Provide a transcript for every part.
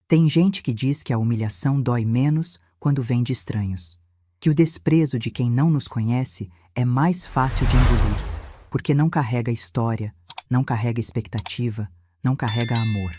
Tem gente que diz que a humilhação dói menos quando vem de estranhos, que o desprezo de quem não nos conhece é mais fácil de engolir, porque não carrega história, não carrega expectativa, não carrega amor.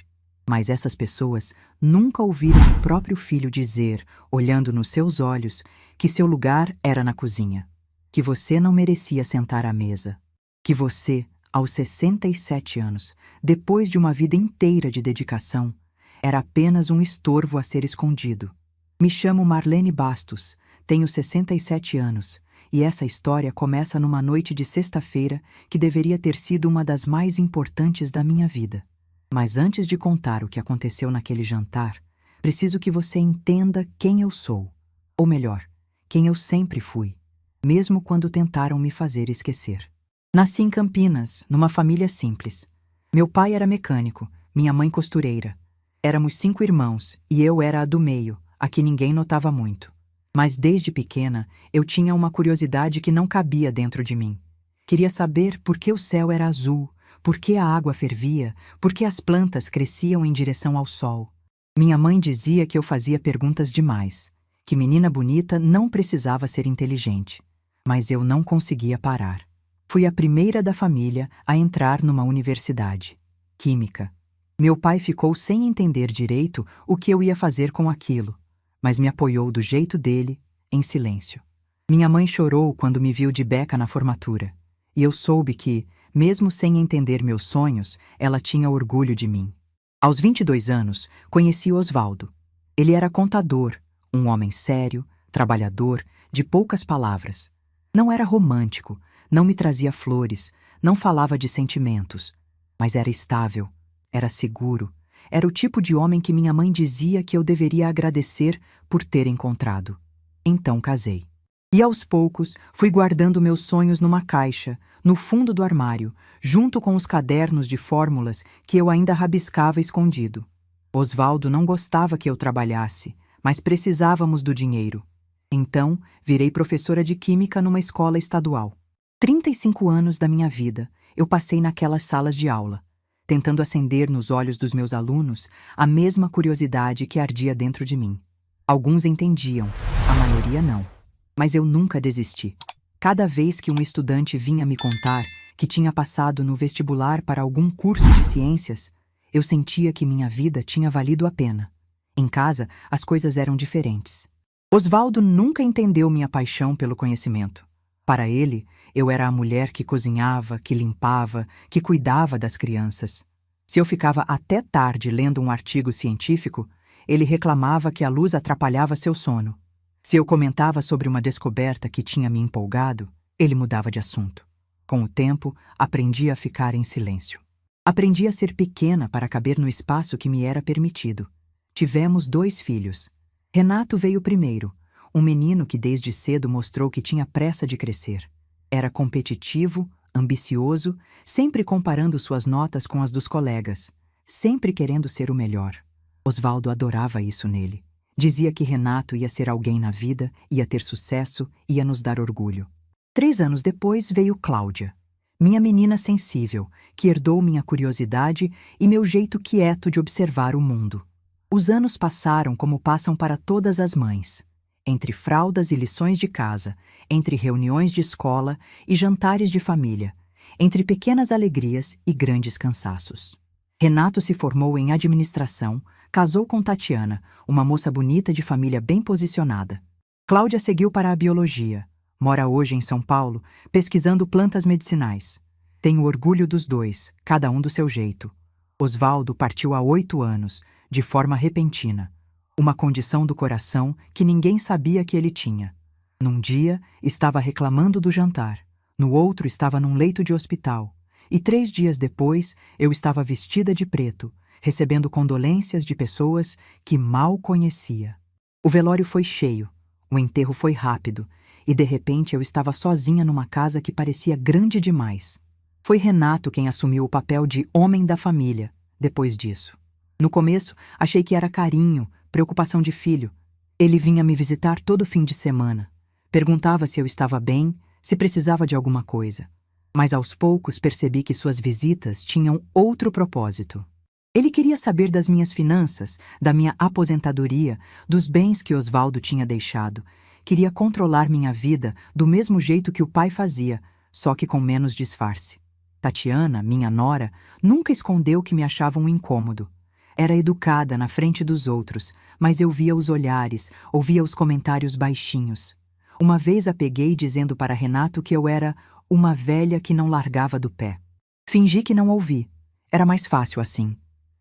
Mas essas pessoas nunca ouviram o próprio filho dizer, olhando nos seus olhos, que seu lugar era na cozinha, que você não merecia sentar à mesa, que você, aos 67 anos, depois de uma vida inteira de dedicação, era apenas um estorvo a ser escondido. Me chamo Marlene Bastos, tenho 67 anos, e essa história começa numa noite de sexta-feira que deveria ter sido uma das mais importantes da minha vida. Mas antes de contar o que aconteceu naquele jantar, preciso que você entenda quem eu sou. Ou melhor, quem eu sempre fui, mesmo quando tentaram me fazer esquecer. Nasci em Campinas, numa família simples. Meu pai era mecânico, minha mãe costureira. Éramos 5 irmãos e eu era a do meio, a que ninguém notava muito. Mas desde pequena eu tinha uma curiosidade que não cabia dentro de mim. Queria saber por que o céu era azul, por que a água fervia, por que as plantas cresciam em direção ao sol. Minha mãe dizia que eu fazia perguntas demais, que menina bonita não precisava ser inteligente. Mas eu não conseguia parar. Fui a primeira da família a entrar numa universidade. Química. Meu pai ficou sem entender direito o que eu ia fazer com aquilo, mas me apoiou do jeito dele, em silêncio. Minha mãe chorou quando me viu de beca na formatura, e eu soube que, mesmo sem entender meus sonhos, ela tinha orgulho de mim. Aos 22 anos, conheci Osvaldo. Ele era contador, um homem sério, trabalhador, de poucas palavras. Não era romântico, não me trazia flores, não falava de sentimentos, mas era estável. Era seguro, era o tipo de homem que minha mãe dizia que eu deveria agradecer por ter encontrado. Então casei. E aos poucos fui guardando meus sonhos numa caixa, no fundo do armário, junto com os cadernos de fórmulas que eu ainda rabiscava escondido. Osvaldo não gostava que eu trabalhasse, mas precisávamos do dinheiro. Então, virei professora de química numa escola estadual. 35 anos da minha vida eu passei naquelas salas de aula, tentando acender nos olhos dos meus alunos a mesma curiosidade que ardia dentro de mim. Alguns entendiam, a maioria não. Mas eu nunca desisti. Cada vez que um estudante vinha me contar que tinha passado no vestibular para algum curso de ciências, eu sentia que minha vida tinha valido a pena. Em casa, as coisas eram diferentes. Osvaldo nunca entendeu minha paixão pelo conhecimento. Para ele, eu era a mulher que cozinhava, que limpava, que cuidava das crianças. Se eu ficava até tarde lendo um artigo científico, ele reclamava que a luz atrapalhava seu sono. Se eu comentava sobre uma descoberta que tinha me empolgado, ele mudava de assunto. Com o tempo, aprendi a ficar em silêncio. Aprendi a ser pequena para caber no espaço que me era permitido. Tivemos 2 filhos. Renato veio primeiro, um menino que desde cedo mostrou que tinha pressa de crescer. Era competitivo, ambicioso, sempre comparando suas notas com as dos colegas, sempre querendo ser o melhor. Osvaldo adorava isso nele. Dizia que Renato ia ser alguém na vida, ia ter sucesso, ia nos dar orgulho. 3 anos depois veio Cláudia, minha menina sensível, que herdou minha curiosidade e meu jeito quieto de observar o mundo. Os anos passaram como passam para todas as mães. Entre fraldas e lições de casa, entre reuniões de escola e jantares de família, entre pequenas alegrias e grandes cansaços. Renato se formou em administração, casou com Tatiana, uma moça bonita de família bem posicionada. Cláudia seguiu para a biologia, mora hoje em São Paulo, pesquisando plantas medicinais. Tenho orgulho dos 2, cada um do seu jeito. Osvaldo partiu há 8 anos, de forma repentina. Uma condição do coração que ninguém sabia que ele tinha. Num dia, estava reclamando do jantar. No outro, estava num leito de hospital. E 3 dias depois, eu estava vestida de preto, recebendo condolências de pessoas que mal conhecia. O velório foi cheio, o enterro foi rápido, e de repente eu estava sozinha numa casa que parecia grande demais. Foi Renato quem assumiu o papel de homem da família, depois disso. No começo, achei que era carinho, preocupação de filho. Ele vinha me visitar todo fim de semana. Perguntava se eu estava bem, se precisava de alguma coisa. Mas aos poucos percebi que suas visitas tinham outro propósito. Ele queria saber das minhas finanças, da minha aposentadoria, dos bens que Osvaldo tinha deixado. Queria controlar minha vida do mesmo jeito que o pai fazia, só que com menos disfarce. Tatiana, minha nora, nunca escondeu que me achava um incômodo. Era educada na frente dos outros, mas eu via os olhares, ouvia os comentários baixinhos. Uma vez a peguei dizendo para Renato que eu era uma velha que não largava do pé. Fingi que não ouvi. Era mais fácil assim.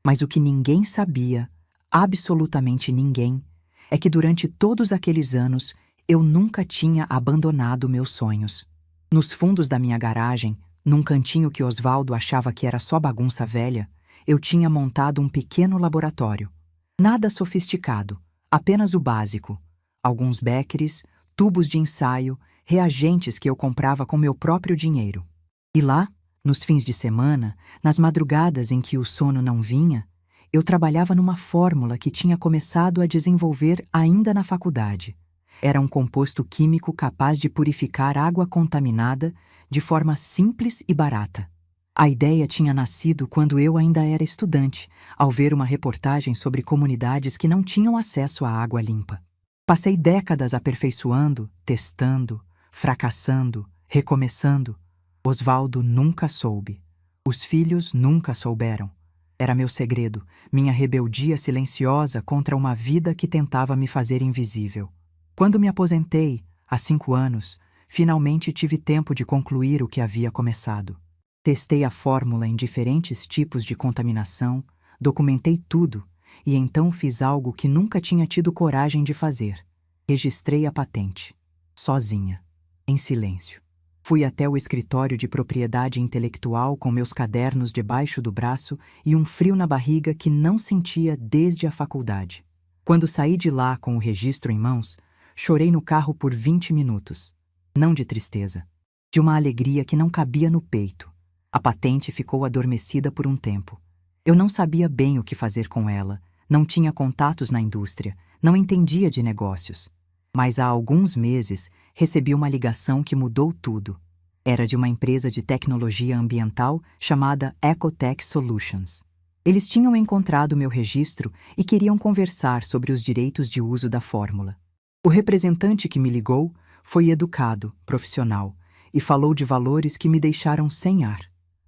Mas o que ninguém sabia, absolutamente ninguém, é que durante todos aqueles anos eu nunca tinha abandonado meus sonhos. Nos fundos da minha garagem, num cantinho que Osvaldo achava que era só bagunça velha, eu tinha montado um pequeno laboratório. Nada sofisticado, apenas o básico. Alguns beckers, tubos de ensaio, reagentes que eu comprava com meu próprio dinheiro. E lá, nos fins de semana, nas madrugadas em que o sono não vinha, eu trabalhava numa fórmula que tinha começado a desenvolver ainda na faculdade. Era um composto químico capaz de purificar água contaminada de forma simples e barata. A ideia tinha nascido quando eu ainda era estudante, ao ver uma reportagem sobre comunidades que não tinham acesso à água limpa. Passei décadas aperfeiçoando, testando, fracassando, recomeçando. Osvaldo nunca soube. Os filhos nunca souberam. Era meu segredo, minha rebeldia silenciosa contra uma vida que tentava me fazer invisível. Quando me aposentei, há 5 anos, finalmente tive tempo de concluir o que havia começado. Testei a fórmula em diferentes tipos de contaminação, documentei tudo e então fiz algo que nunca tinha tido coragem de fazer. Registrei a patente. Sozinha. Em silêncio. Fui até o escritório de propriedade intelectual com meus cadernos debaixo do braço e um frio na barriga que não sentia desde a faculdade. Quando saí de lá com o registro em mãos, chorei no carro por 20 minutos. Não de tristeza, de uma alegria que não cabia no peito. A patente ficou adormecida por um tempo. Eu não sabia bem o que fazer com ela, não tinha contatos na indústria, não entendia de negócios. Mas há alguns meses recebi uma ligação que mudou tudo. Era de uma empresa de tecnologia ambiental chamada Ecotech Solutions. Eles tinham encontrado meu registro e queriam conversar sobre os direitos de uso da fórmula. O representante que me ligou foi educado, profissional, e falou de valores que me deixaram sem ar.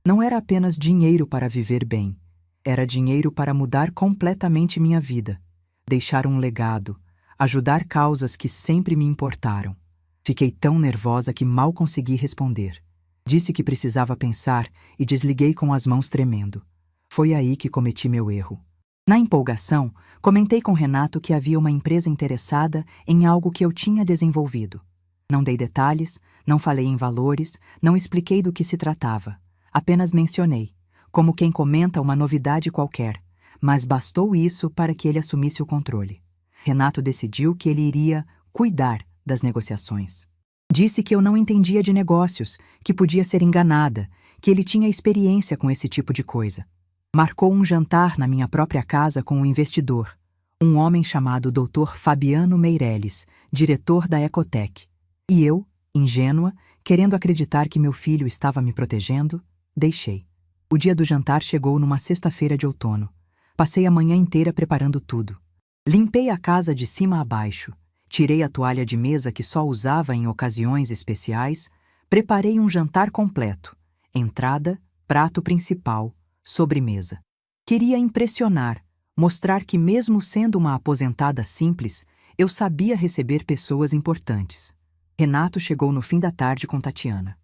Não era apenas dinheiro para viver bem, era dinheiro para mudar completamente minha vida, deixar um legado, ajudar causas que sempre me importaram. Fiquei tão nervosa que mal consegui responder. Disse que precisava pensar e desliguei com as mãos tremendo. Foi aí que cometi meu erro. Na empolgação, comentei com Renato que havia uma empresa interessada em algo que eu tinha desenvolvido. Não dei detalhes, não falei em valores, não expliquei do que se tratava. Apenas mencionei, como quem comenta uma novidade qualquer, mas bastou isso para que ele assumisse o controle. Renato decidiu que ele iria cuidar das negociações. Disse que eu não entendia de negócios, que podia ser enganada, que ele tinha experiência com esse tipo de coisa. Marcou um jantar na minha própria casa com um investidor, um homem chamado Dr. Fabiano Meirelles, diretor da Ecotech. E eu, ingênua, querendo acreditar que meu filho estava me protegendo, deixei. O dia do jantar chegou numa sexta-feira de outono. Passei a manhã inteira preparando tudo. Limpei a casa de cima a baixo, tirei a toalha de mesa que só usava em ocasiões especiais, preparei um jantar completo, entrada, prato principal, sobremesa. Queria impressionar, mostrar que mesmo sendo uma aposentada simples, eu sabia receber pessoas importantes. Renato chegou no fim da tarde com Tatiana.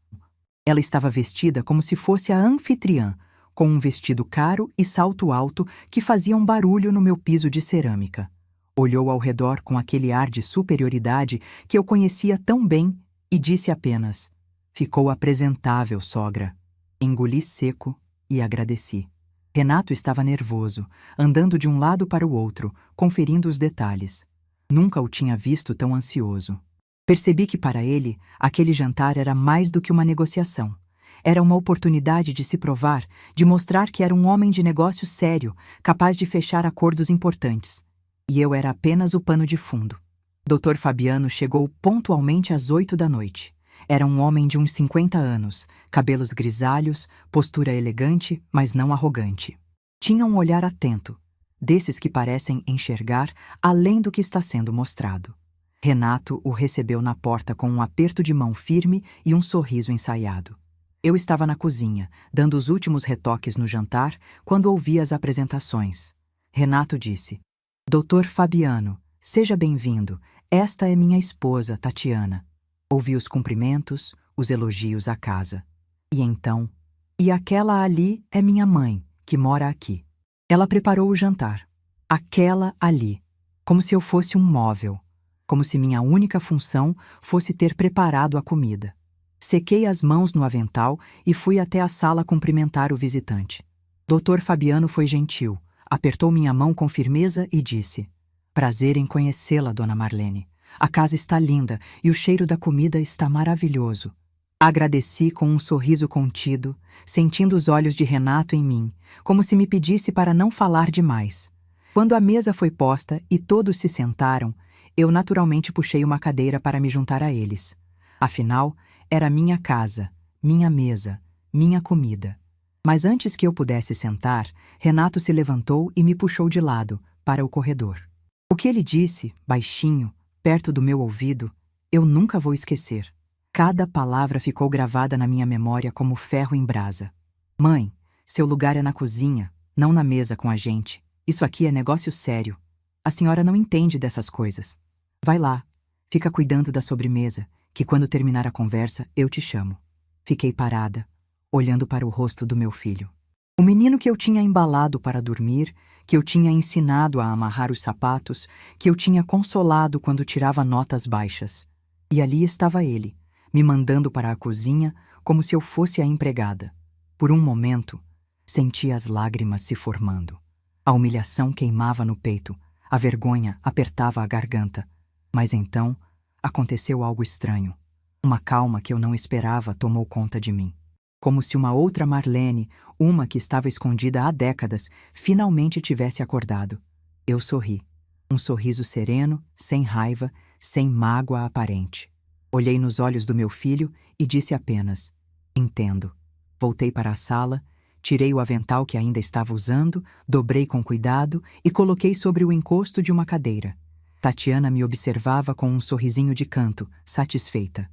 Ela estava vestida como se fosse a anfitriã, com um vestido caro e salto alto que faziam barulho no meu piso de cerâmica. Olhou ao redor com aquele ar de superioridade que eu conhecia tão bem e disse apenas: "Ficou apresentável, sogra." Engoli seco e agradeci. Renato estava nervoso, andando de um lado para o outro, conferindo os detalhes. Nunca o tinha visto tão ansioso. Percebi que para ele, aquele jantar era mais do que uma negociação. Era uma oportunidade de se provar, de mostrar que era um homem de negócio sério, capaz de fechar acordos importantes. E eu era apenas o pano de fundo. Dr. Fabiano chegou pontualmente às 8 da noite. Era um homem de uns 50 anos, cabelos grisalhos, postura elegante, mas não arrogante. Tinha um olhar atento, desses que parecem enxergar além do que está sendo mostrado. Renato o recebeu na porta com um aperto de mão firme e um sorriso ensaiado. Eu estava na cozinha, dando os últimos retoques no jantar, quando ouvi as apresentações. Renato disse: Doutor Fabiano, seja bem-vindo. Esta é minha esposa, Tatiana. Ouvi os cumprimentos, os elogios à casa. E então? E aquela ali é minha mãe, que mora aqui. Ela preparou o jantar. Aquela ali. Como se eu fosse um móvel. Como se minha única função fosse ter preparado a comida. Sequei as mãos no avental e fui até a sala cumprimentar o visitante. Dr. Fabiano foi gentil, apertou minha mão com firmeza e disse: Prazer em conhecê-la, dona Marlene. A casa está linda e o cheiro da comida está maravilhoso. Agradeci com um sorriso contido, sentindo os olhos de Renato em mim, como se me pedisse para não falar demais. Quando a mesa foi posta e todos se sentaram, eu naturalmente puxei uma cadeira para me juntar a eles. Afinal, era minha casa, minha mesa, minha comida. Mas antes que eu pudesse sentar, Renato se levantou e me puxou de lado, para o corredor. O que ele disse, baixinho, perto do meu ouvido, eu nunca vou esquecer. Cada palavra ficou gravada na minha memória como ferro em brasa. Mãe, seu lugar é na cozinha, não na mesa com a gente. Isso aqui é negócio sério. A senhora não entende dessas coisas. Vai lá, fica cuidando da sobremesa, que quando terminar a conversa eu te chamo. Fiquei parada, olhando para o rosto do meu filho. O menino que eu tinha embalado para dormir, que eu tinha ensinado a amarrar os sapatos, que eu tinha consolado quando tirava notas baixas. E ali estava ele, me mandando para a cozinha como se eu fosse a empregada. Por um momento, senti as lágrimas se formando. A humilhação queimava no peito, a vergonha apertava a garganta. Mas então, aconteceu algo estranho. Uma calma que eu não esperava tomou conta de mim. Como se uma outra Marlene, uma que estava escondida há décadas, finalmente tivesse acordado. Eu sorri. Um sorriso sereno, sem raiva, sem mágoa aparente. Olhei nos olhos do meu filho e disse apenas: Entendo. Voltei para a sala, tirei o avental que ainda estava usando, dobrei com cuidado e coloquei sobre o encosto de uma cadeira. Tatiana me observava com um sorrisinho de canto, satisfeita.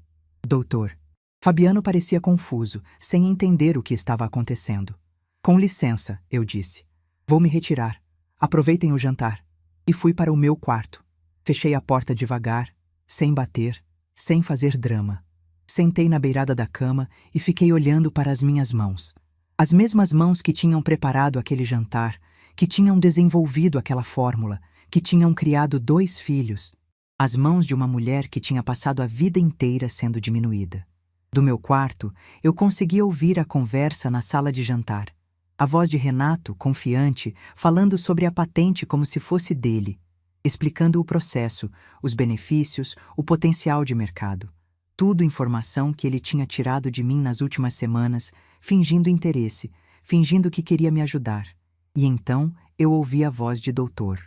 Doutor. Fabiano parecia confuso, sem entender o que estava acontecendo. Com licença, eu disse. Vou me retirar. Aproveitem o jantar. E fui para o meu quarto. Fechei a porta devagar, sem bater, sem fazer drama. Sentei na beirada da cama e fiquei olhando para as minhas mãos. As mesmas mãos que tinham preparado aquele jantar, que tinham desenvolvido aquela fórmula, que tinham criado 2 filhos. As mãos de uma mulher que tinha passado a vida inteira sendo diminuída. Do meu quarto, eu conseguia ouvir a conversa na sala de jantar. A voz de Renato, confiante, falando sobre a patente como se fosse dele, explicando o processo, os benefícios, o potencial de mercado. Tudo informação que ele tinha tirado de mim nas últimas semanas, fingindo interesse, fingindo que queria me ajudar. E então eu ouvi a voz de doutor.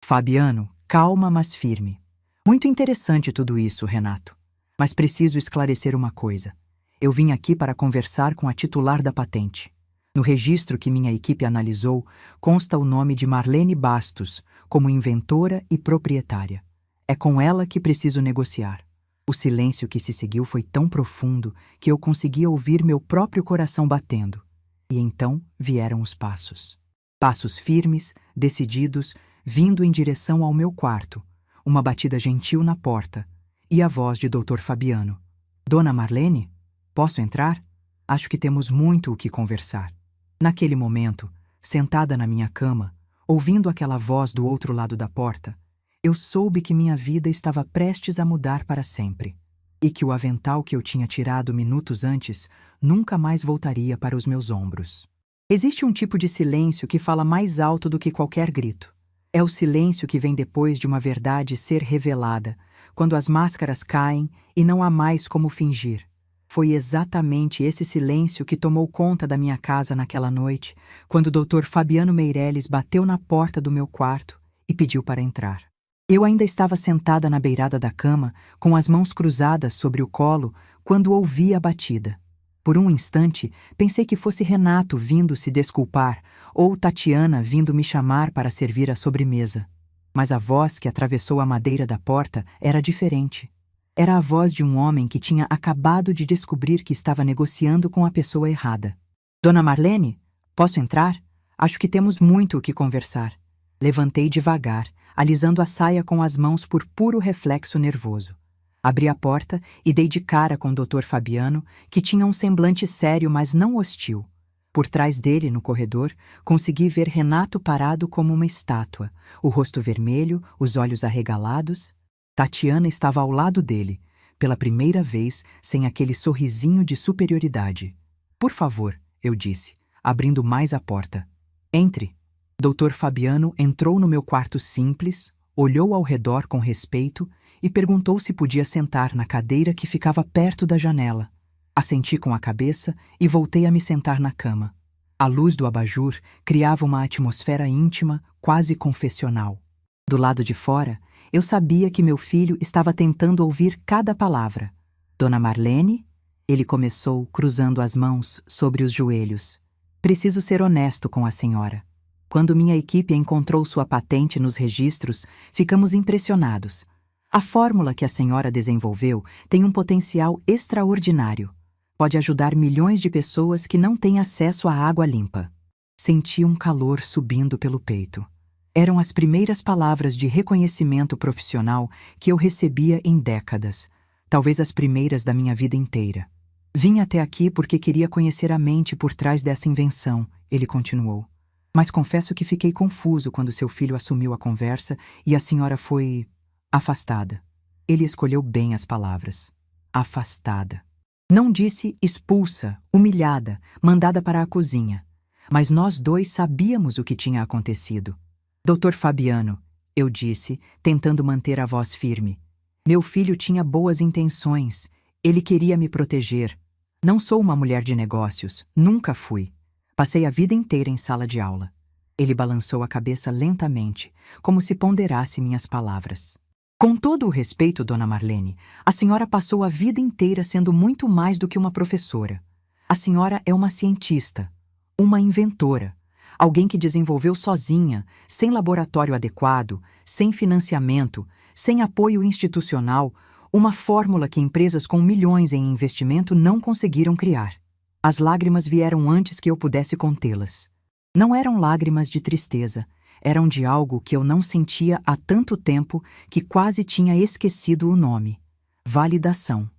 Fabiano, calma, mas firme. Muito interessante tudo isso, Renato. Mas preciso esclarecer uma coisa. Eu vim aqui para conversar com a titular da patente. No registro que minha equipe analisou, consta o nome de Marlene Bastos, como inventora e proprietária. É com ela que preciso negociar. O silêncio que se seguiu foi tão profundo que eu conseguia ouvir meu próprio coração batendo. E então vieram os passos. Passos firmes, decididos, vindo em direção ao meu quarto. Uma batida gentil na porta. E a voz de Dr. Fabiano. Dona Marlene? Posso entrar? Acho que temos muito o que conversar. Naquele momento, sentada na minha cama, ouvindo aquela voz do outro lado da porta, eu soube que minha vida estava prestes a mudar para sempre. E que o avental que eu tinha tirado minutos antes nunca mais voltaria para os meus ombros. Existe um tipo de silêncio que fala mais alto do que qualquer grito. É o silêncio que vem depois de uma verdade ser revelada, quando as máscaras caem e não há mais como fingir. Foi exatamente esse silêncio que tomou conta da minha casa naquela noite, quando o Dr. Fabiano Meirelles bateu na porta do meu quarto e pediu para entrar. Eu ainda estava sentada na beirada da cama, com as mãos cruzadas sobre o colo, quando ouvi a batida. Por um instante, pensei que fosse Renato vindo se desculpar ou Tatiana vindo me chamar para servir a sobremesa. Mas a voz que atravessou a madeira da porta era diferente. Era a voz de um homem que tinha acabado de descobrir que estava negociando com a pessoa errada. Dona Marlene, posso entrar? Acho que temos muito o que conversar. Levantei devagar, alisando a saia com as mãos por puro reflexo nervoso. Abri a porta e dei de cara com o Dr. Fabiano, que tinha um semblante sério, mas não hostil. Por trás dele, no corredor, consegui ver Renato parado como uma estátua, o rosto vermelho, os olhos arregalados. Tatiana estava ao lado dele, pela primeira vez sem aquele sorrisinho de superioridade. Por favor, eu disse, abrindo mais a porta. Entre. Dr. Fabiano entrou no meu quarto simples, olhou ao redor com respeito e perguntou se podia sentar na cadeira que ficava perto da janela. Assenti com a cabeça e voltei a me sentar na cama. A luz do abajur criava uma atmosfera íntima, quase confessional. Do lado de fora, eu sabia que meu filho estava tentando ouvir cada palavra. Dona Marlene, ele começou cruzando as mãos sobre os joelhos. Preciso ser honesto com a senhora. Quando minha equipe encontrou sua patente nos registros, ficamos impressionados. A fórmula que a senhora desenvolveu tem um potencial extraordinário. Pode ajudar milhões de pessoas que não têm acesso à água limpa. Senti um calor subindo pelo peito. Eram as primeiras palavras de reconhecimento profissional que eu recebia em décadas, talvez as primeiras da minha vida inteira. Vim até aqui porque queria conhecer a mente por trás dessa invenção, ele continuou. Mas confesso que fiquei confuso quando seu filho assumiu a conversa e a senhora foi afastada. Ele escolheu bem as palavras. Afastada. Não disse expulsa, humilhada, mandada para a cozinha. Mas nós dois sabíamos o que tinha acontecido. Dr. Fabiano, eu disse, tentando manter a voz firme. Meu filho tinha boas intenções. Ele queria me proteger. Não sou uma mulher de negócios. Nunca fui. Passei a vida inteira em sala de aula. Ele balançou a cabeça lentamente, como se ponderasse minhas palavras. Com todo o respeito, Dona Marlene, a senhora passou a vida inteira sendo muito mais do que uma professora. A senhora é uma cientista, uma inventora, alguém que desenvolveu sozinha, sem laboratório adequado, sem financiamento, sem apoio institucional, uma fórmula que empresas com milhões em investimento não conseguiram criar. As lágrimas vieram antes que eu pudesse contê-las. Não eram lágrimas de tristeza, eram de algo que eu não sentia há tanto tempo que quase tinha esquecido o nome. Validação.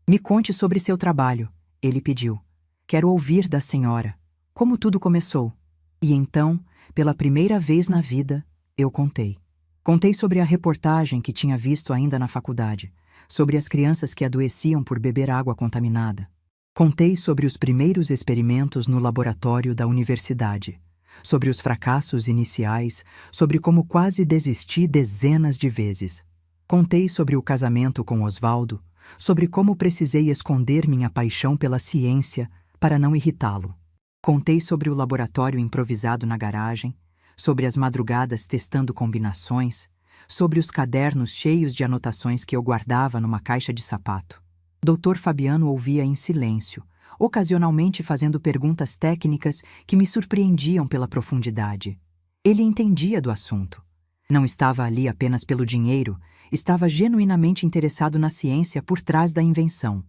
Me conte sobre seu trabalho, ele pediu. Quero ouvir da senhora. Como tudo começou? E então, pela primeira vez na vida, eu contei. Contei sobre a reportagem que tinha visto ainda na faculdade, sobre as crianças que adoeciam por beber água contaminada. Contei sobre os primeiros experimentos no laboratório da universidade, sobre os fracassos iniciais, sobre como quase desisti dezenas de vezes. Contei sobre o casamento com Osvaldo, sobre como precisei esconder minha paixão pela ciência para não irritá-lo. Contei sobre o laboratório improvisado na garagem, sobre as madrugadas testando combinações, sobre os cadernos cheios de anotações que eu guardava numa caixa de sapato. Dr. Fabiano ouvia em silêncio, ocasionalmente fazendo perguntas técnicas que me surpreendiam pela profundidade. Ele entendia do assunto. Não estava ali apenas pelo dinheiro, estava genuinamente interessado na ciência por trás da invenção.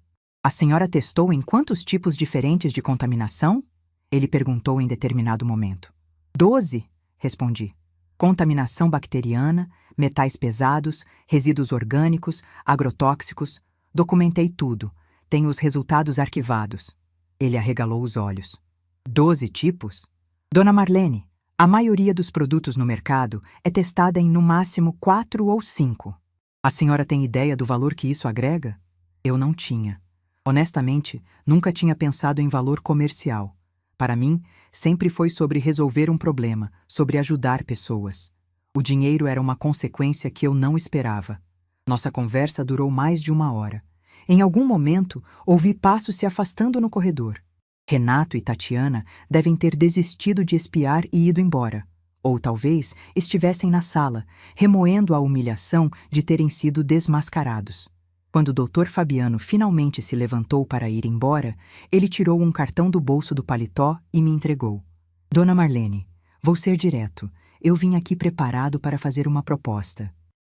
A senhora testou em quantos tipos diferentes de contaminação? Ele perguntou em determinado momento. 12, respondi. Contaminação bacteriana, metais pesados, resíduos orgânicos, agrotóxicos. Documentei tudo. Tenho os resultados arquivados. Ele arregalou os olhos. 12 tipos? Dona Marlene, a maioria dos produtos no mercado é testada em no máximo 4 ou 5. A senhora tem ideia do valor que isso agrega? Eu não tinha. Honestamente, nunca tinha pensado em valor comercial. Para mim, sempre foi sobre resolver um problema, sobre ajudar pessoas. O dinheiro era uma consequência que eu não esperava. Nossa conversa durou mais de 1 hora. Em algum momento, ouvi passos se afastando no corredor. Renato e Tatiana devem ter desistido de espiar e ido embora. Ou talvez estivessem na sala, remoendo a humilhação de terem sido desmascarados. Quando o Dr. Fabiano finalmente se levantou para ir embora, ele tirou um cartão do bolso do paletó e me entregou. Dona Marlene, vou ser direto. Eu vim aqui preparado para fazer uma proposta.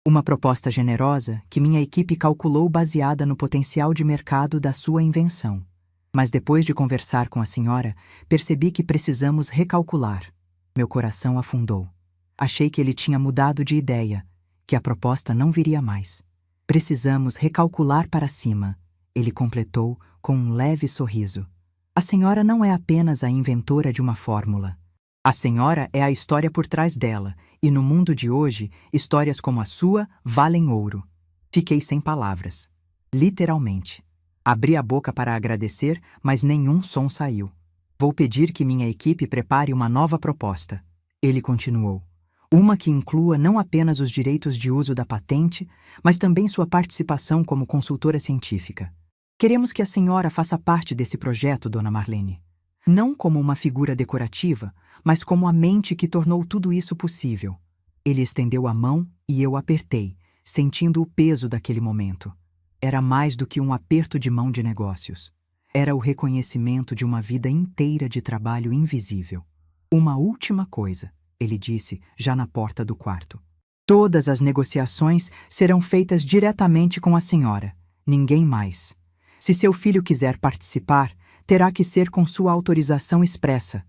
Uma proposta generosa que minha equipe calculou baseada no potencial de mercado da sua invenção. Mas depois de conversar com a senhora, percebi que precisamos recalcular. Meu coração afundou. Achei que ele tinha mudado de ideia, que a proposta não viria mais. Precisamos recalcular para cima, ele completou com um leve sorriso. A senhora não é apenas a inventora de uma fórmula. A senhora é a história por trás dela, e no mundo de hoje, histórias como a sua valem ouro. Fiquei sem palavras. Literalmente. Abri a boca para agradecer, mas nenhum som saiu. Vou pedir que minha equipe prepare uma nova proposta. Ele continuou. Uma que inclua não apenas os direitos de uso da patente, mas também sua participação como consultora científica. Queremos que a senhora faça parte desse projeto, Dona Marlene. Não como uma figura decorativa, mas como a mente que tornou tudo isso possível. Ele estendeu a mão e eu apertei, sentindo o peso daquele momento. Era mais do que um aperto de mão de negócios. Era o reconhecimento de uma vida inteira de trabalho invisível. Uma última coisa, ele disse, já na porta do quarto. Todas as negociações serão feitas diretamente com a senhora, ninguém mais. Se seu filho quiser participar, terá que ser com sua autorização expressa.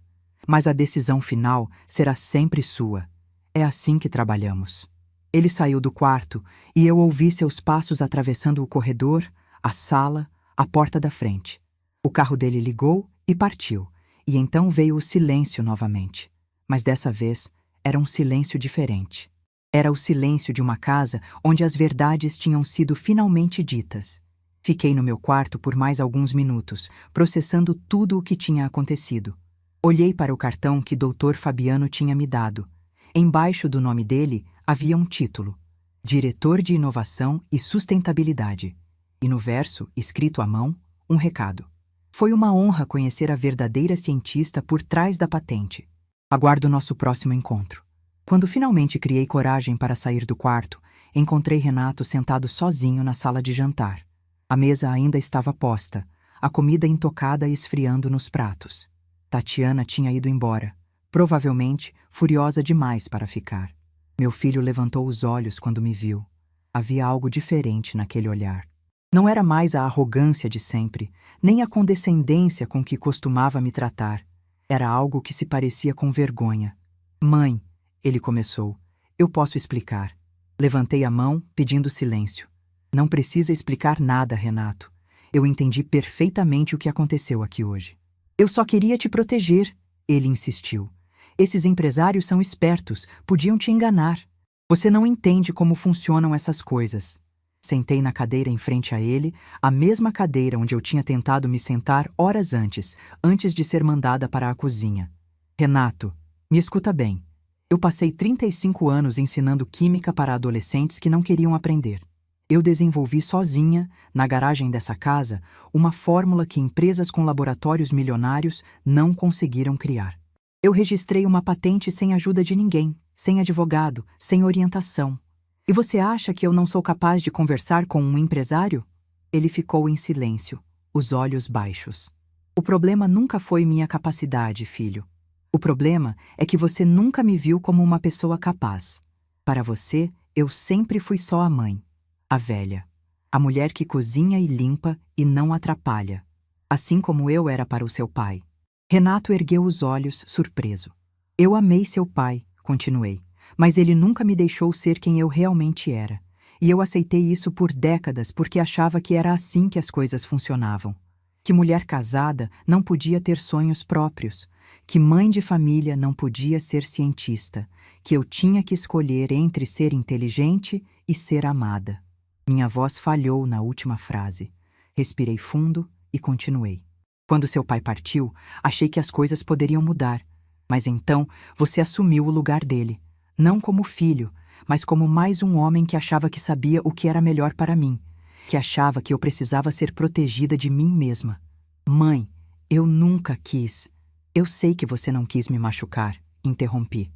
Mas a decisão final será sempre sua. É assim que trabalhamos. Ele saiu do quarto e eu ouvi seus passos atravessando o corredor, a sala, a porta da frente. O carro dele ligou e partiu, e então veio o silêncio novamente. Mas dessa vez era um silêncio diferente. Era o silêncio de uma casa onde as verdades tinham sido finalmente ditas. Fiquei no meu quarto por mais alguns minutos, processando tudo o que tinha acontecido. Olhei para o cartão que Dr. Fabiano tinha me dado. Embaixo do nome dele havia um título: Diretor de Inovação e Sustentabilidade. E no verso, escrito à mão, um recado. Foi uma honra conhecer a verdadeira cientista por trás da patente. Aguardo nosso próximo encontro. Quando finalmente criei coragem para sair do quarto, encontrei Renato sentado sozinho na sala de jantar. A mesa ainda estava posta, a comida intocada e esfriando nos pratos. Tatiana tinha ido embora, provavelmente furiosa demais para ficar. Meu filho levantou os olhos quando me viu. Havia algo diferente naquele olhar. Não era mais a arrogância de sempre, nem a condescendência com que costumava me tratar. Era algo que se parecia com vergonha. Mãe, ele começou, eu posso explicar. Levantei a mão, pedindo silêncio. Não precisa explicar nada, Renato. Eu entendi perfeitamente o que aconteceu aqui hoje. Eu só queria te proteger, ele insistiu. Esses empresários são espertos, podiam te enganar. Você não entende como funcionam essas coisas. Sentei na cadeira em frente a ele, a mesma cadeira onde eu tinha tentado me sentar horas antes de ser mandada para a cozinha. Renato, me escuta bem. Eu passei 35 anos ensinando química para adolescentes que não queriam aprender. Eu desenvolvi sozinha, na garagem dessa casa, uma fórmula que empresas com laboratórios milionários não conseguiram criar. Eu registrei uma patente sem ajuda de ninguém, sem advogado, sem orientação. E você acha que eu não sou capaz de conversar com um empresário? Ele ficou em silêncio, os olhos baixos. O problema nunca foi minha capacidade, filho. O problema é que você nunca me viu como uma pessoa capaz. Para você, eu sempre fui só a mãe. A velha. A mulher que cozinha e limpa e não atrapalha. Assim como eu era para o seu pai. Renato ergueu os olhos, surpreso. Eu amei seu pai, continuei, mas ele nunca me deixou ser quem eu realmente era. E eu aceitei isso por décadas porque achava que era assim que as coisas funcionavam. Que mulher casada não podia ter sonhos próprios. Que mãe de família não podia ser cientista. Que eu tinha que escolher entre ser inteligente e ser amada. Minha voz falhou na última frase. Respirei fundo e continuei. Quando seu pai partiu, achei que as coisas poderiam mudar. Mas então você assumiu o lugar dele. Não como filho, mas como mais um homem que achava que sabia o que era melhor para mim. Que achava que eu precisava ser protegida de mim mesma. Mãe, eu nunca quis. Eu sei que você não quis me machucar, interrompi.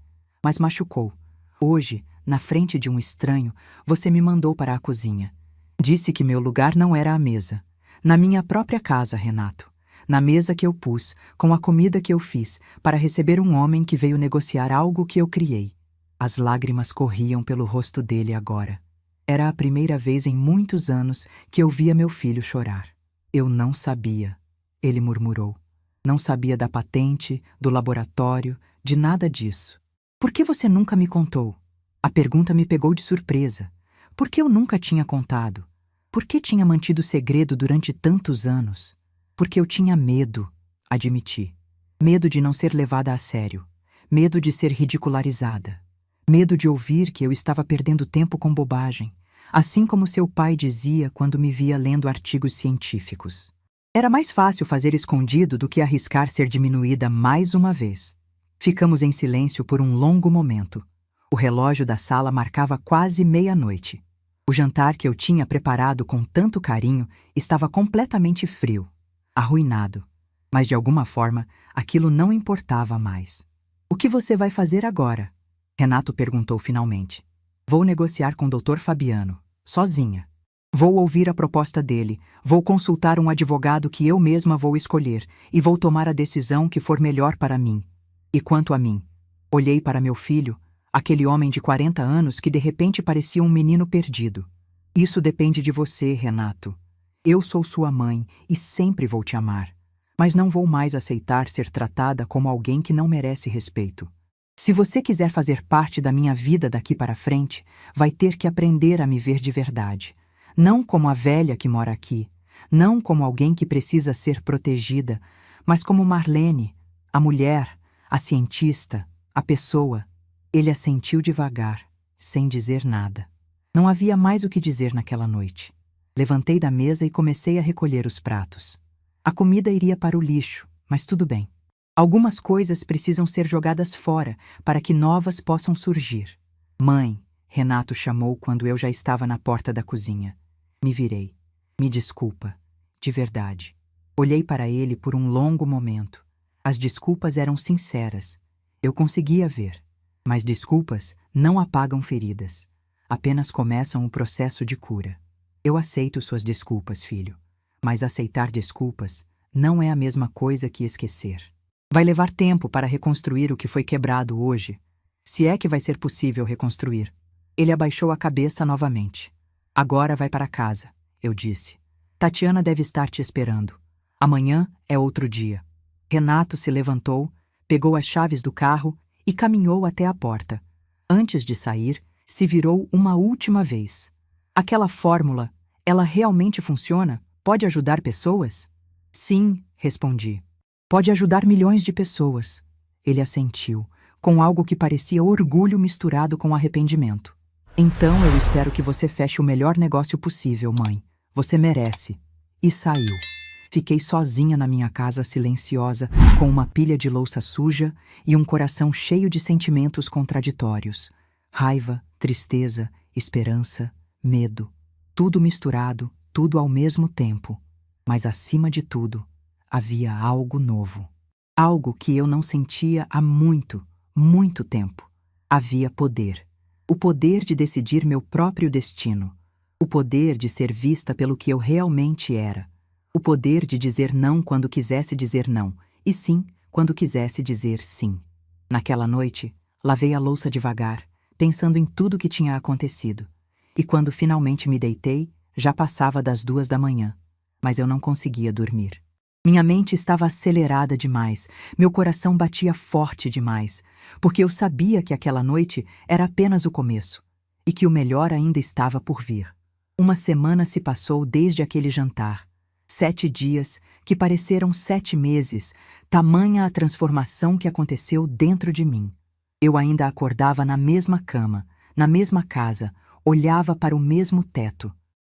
Mas machucou. Hoje, na frente de um estranho, você me mandou para a cozinha. Disse que meu lugar não era a mesa. Na minha própria casa, Renato. Na mesa que eu pus, com a comida que eu fiz, para receber um homem que veio negociar algo que eu criei. As lágrimas corriam pelo rosto dele agora. Era a primeira vez em muitos anos que eu via meu filho chorar. Eu não sabia, ele murmurou. Não sabia da patente, do laboratório, de nada disso. Por que você nunca me contou? A pergunta me pegou de surpresa. Por que eu nunca tinha contado? Por que tinha mantido segredo durante tantos anos? Porque eu tinha medo, admiti. Medo de não ser levada a sério. Medo de ser ridicularizada. Medo de ouvir que eu estava perdendo tempo com bobagem, assim como seu pai dizia quando me via lendo artigos científicos. Era mais fácil fazer escondido do que arriscar ser diminuída mais uma vez. Ficamos em silêncio por um longo momento. O relógio da sala marcava quase meia-noite. O jantar que eu tinha preparado com tanto carinho estava completamente frio, arruinado. Mas de alguma forma, aquilo não importava mais. O que você vai fazer agora? Renato perguntou finalmente. Vou negociar com o Dr. Fabiano, sozinha. Vou ouvir a proposta dele, vou consultar um advogado que eu mesma vou escolher e vou tomar a decisão que for melhor para mim. E quanto a mim? Olhei para meu filho, aquele homem de 40 anos que de repente parecia um menino perdido. Isso depende de você, Renato. Eu sou sua mãe e sempre vou te amar, mas não vou mais aceitar ser tratada como alguém que não merece respeito. Se você quiser fazer parte da minha vida daqui para frente, vai ter que aprender a me ver de verdade. Não como a velha que mora aqui, não como alguém que precisa ser protegida, mas como Marlene, a mulher, a cientista, a pessoa. Ele assentiu devagar, sem dizer nada. Não havia mais o que dizer naquela noite. Levantei da mesa e comecei a recolher os pratos. A comida iria para o lixo, mas tudo bem. Algumas coisas precisam ser jogadas fora para que novas possam surgir. Mãe, Renato chamou quando eu já estava na porta da cozinha. Me virei. Me desculpa. De verdade. Olhei para ele por um longo momento. As desculpas eram sinceras. Eu conseguia ver. Mas desculpas não apagam feridas. Apenas começam o processo de cura. Eu aceito suas desculpas, filho. Mas aceitar desculpas não é a mesma coisa que esquecer. Vai levar tempo para reconstruir o que foi quebrado hoje, se é que vai ser possível reconstruir. Ele abaixou a cabeça novamente. Agora vai para casa, eu disse. Tatiana deve estar te esperando. Amanhã é outro dia. Renato se levantou, pegou as chaves do carro e caminhou até a porta. Antes de sair, se virou uma última vez. Aquela fórmula, ela realmente funciona? Pode ajudar pessoas? Sim, respondi. Pode ajudar milhões de pessoas. Ele assentiu, com algo que parecia orgulho misturado com arrependimento. Então eu espero que você feche o melhor negócio possível, mãe. Você merece. E saiu. Fiquei sozinha na minha casa silenciosa, com uma pilha de louça suja e um coração cheio de sentimentos contraditórios. Raiva, tristeza, esperança, medo. Tudo misturado, tudo ao mesmo tempo. Mas acima de tudo, havia algo novo. Algo que eu não sentia há muito, muito tempo. Havia poder. O poder de decidir meu próprio destino. O poder de ser vista pelo que eu realmente era. O poder de dizer não quando quisesse dizer não, e sim quando quisesse dizer sim. Naquela noite, lavei a louça devagar, pensando em tudo que tinha acontecido. E quando finalmente me deitei, já passava das 2 da manhã. Mas eu não conseguia dormir. Minha mente estava acelerada demais, meu coração batia forte demais, porque eu sabia que aquela noite era apenas o começo, e que o melhor ainda estava por vir. Uma semana se passou desde aquele jantar. 7 dias, que pareceram 7 meses, tamanha a transformação que aconteceu dentro de mim. Eu ainda acordava na mesma cama, na mesma casa, olhava para o mesmo teto.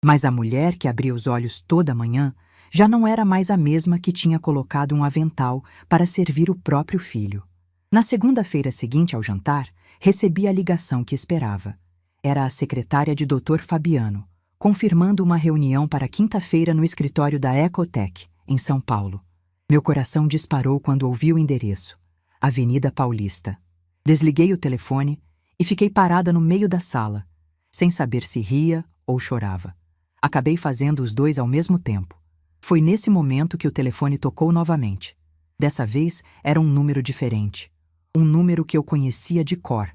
Mas a mulher que abria os olhos toda manhã já não era mais a mesma que tinha colocado um avental para servir o próprio filho. Na segunda-feira seguinte ao jantar, recebi a ligação que esperava. Era a secretária de Dr. Fabiano, confirmando uma reunião para quinta-feira no escritório da Ecotec, em São Paulo. Meu coração disparou quando ouvi o endereço. Avenida Paulista. Desliguei o telefone e fiquei parada no meio da sala, sem saber se ria ou chorava. Acabei fazendo os dois ao mesmo tempo. Foi nesse momento que o telefone tocou novamente. Dessa vez era um número diferente. Um número que eu conhecia de cor.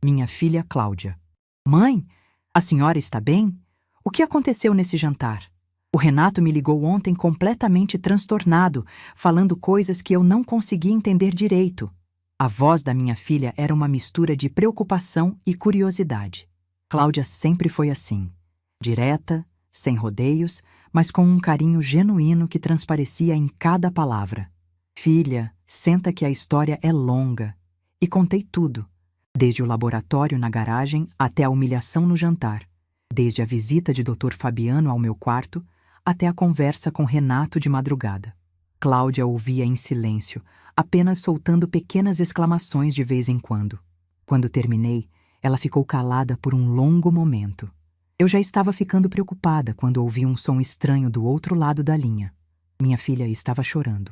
Minha filha Cláudia. Mãe, a senhora está bem? O que aconteceu nesse jantar? O Renato me ligou ontem completamente transtornado, falando coisas que eu não conseguia entender direito. A voz da minha filha era uma mistura de preocupação e curiosidade. Cláudia sempre foi assim, direta, sem rodeios, mas com um carinho genuíno que transparecia em cada palavra. Filha, senta que a história é longa. E contei tudo, desde o laboratório na garagem até a humilhação no jantar, desde a visita de Dr. Fabiano ao meu quarto até a conversa com Renato de madrugada. Cláudia ouvia em silêncio, apenas soltando pequenas exclamações de vez em quando. Quando terminei, ela ficou calada por um longo momento. Eu já estava ficando preocupada quando ouvi um som estranho do outro lado da linha. Minha filha estava chorando.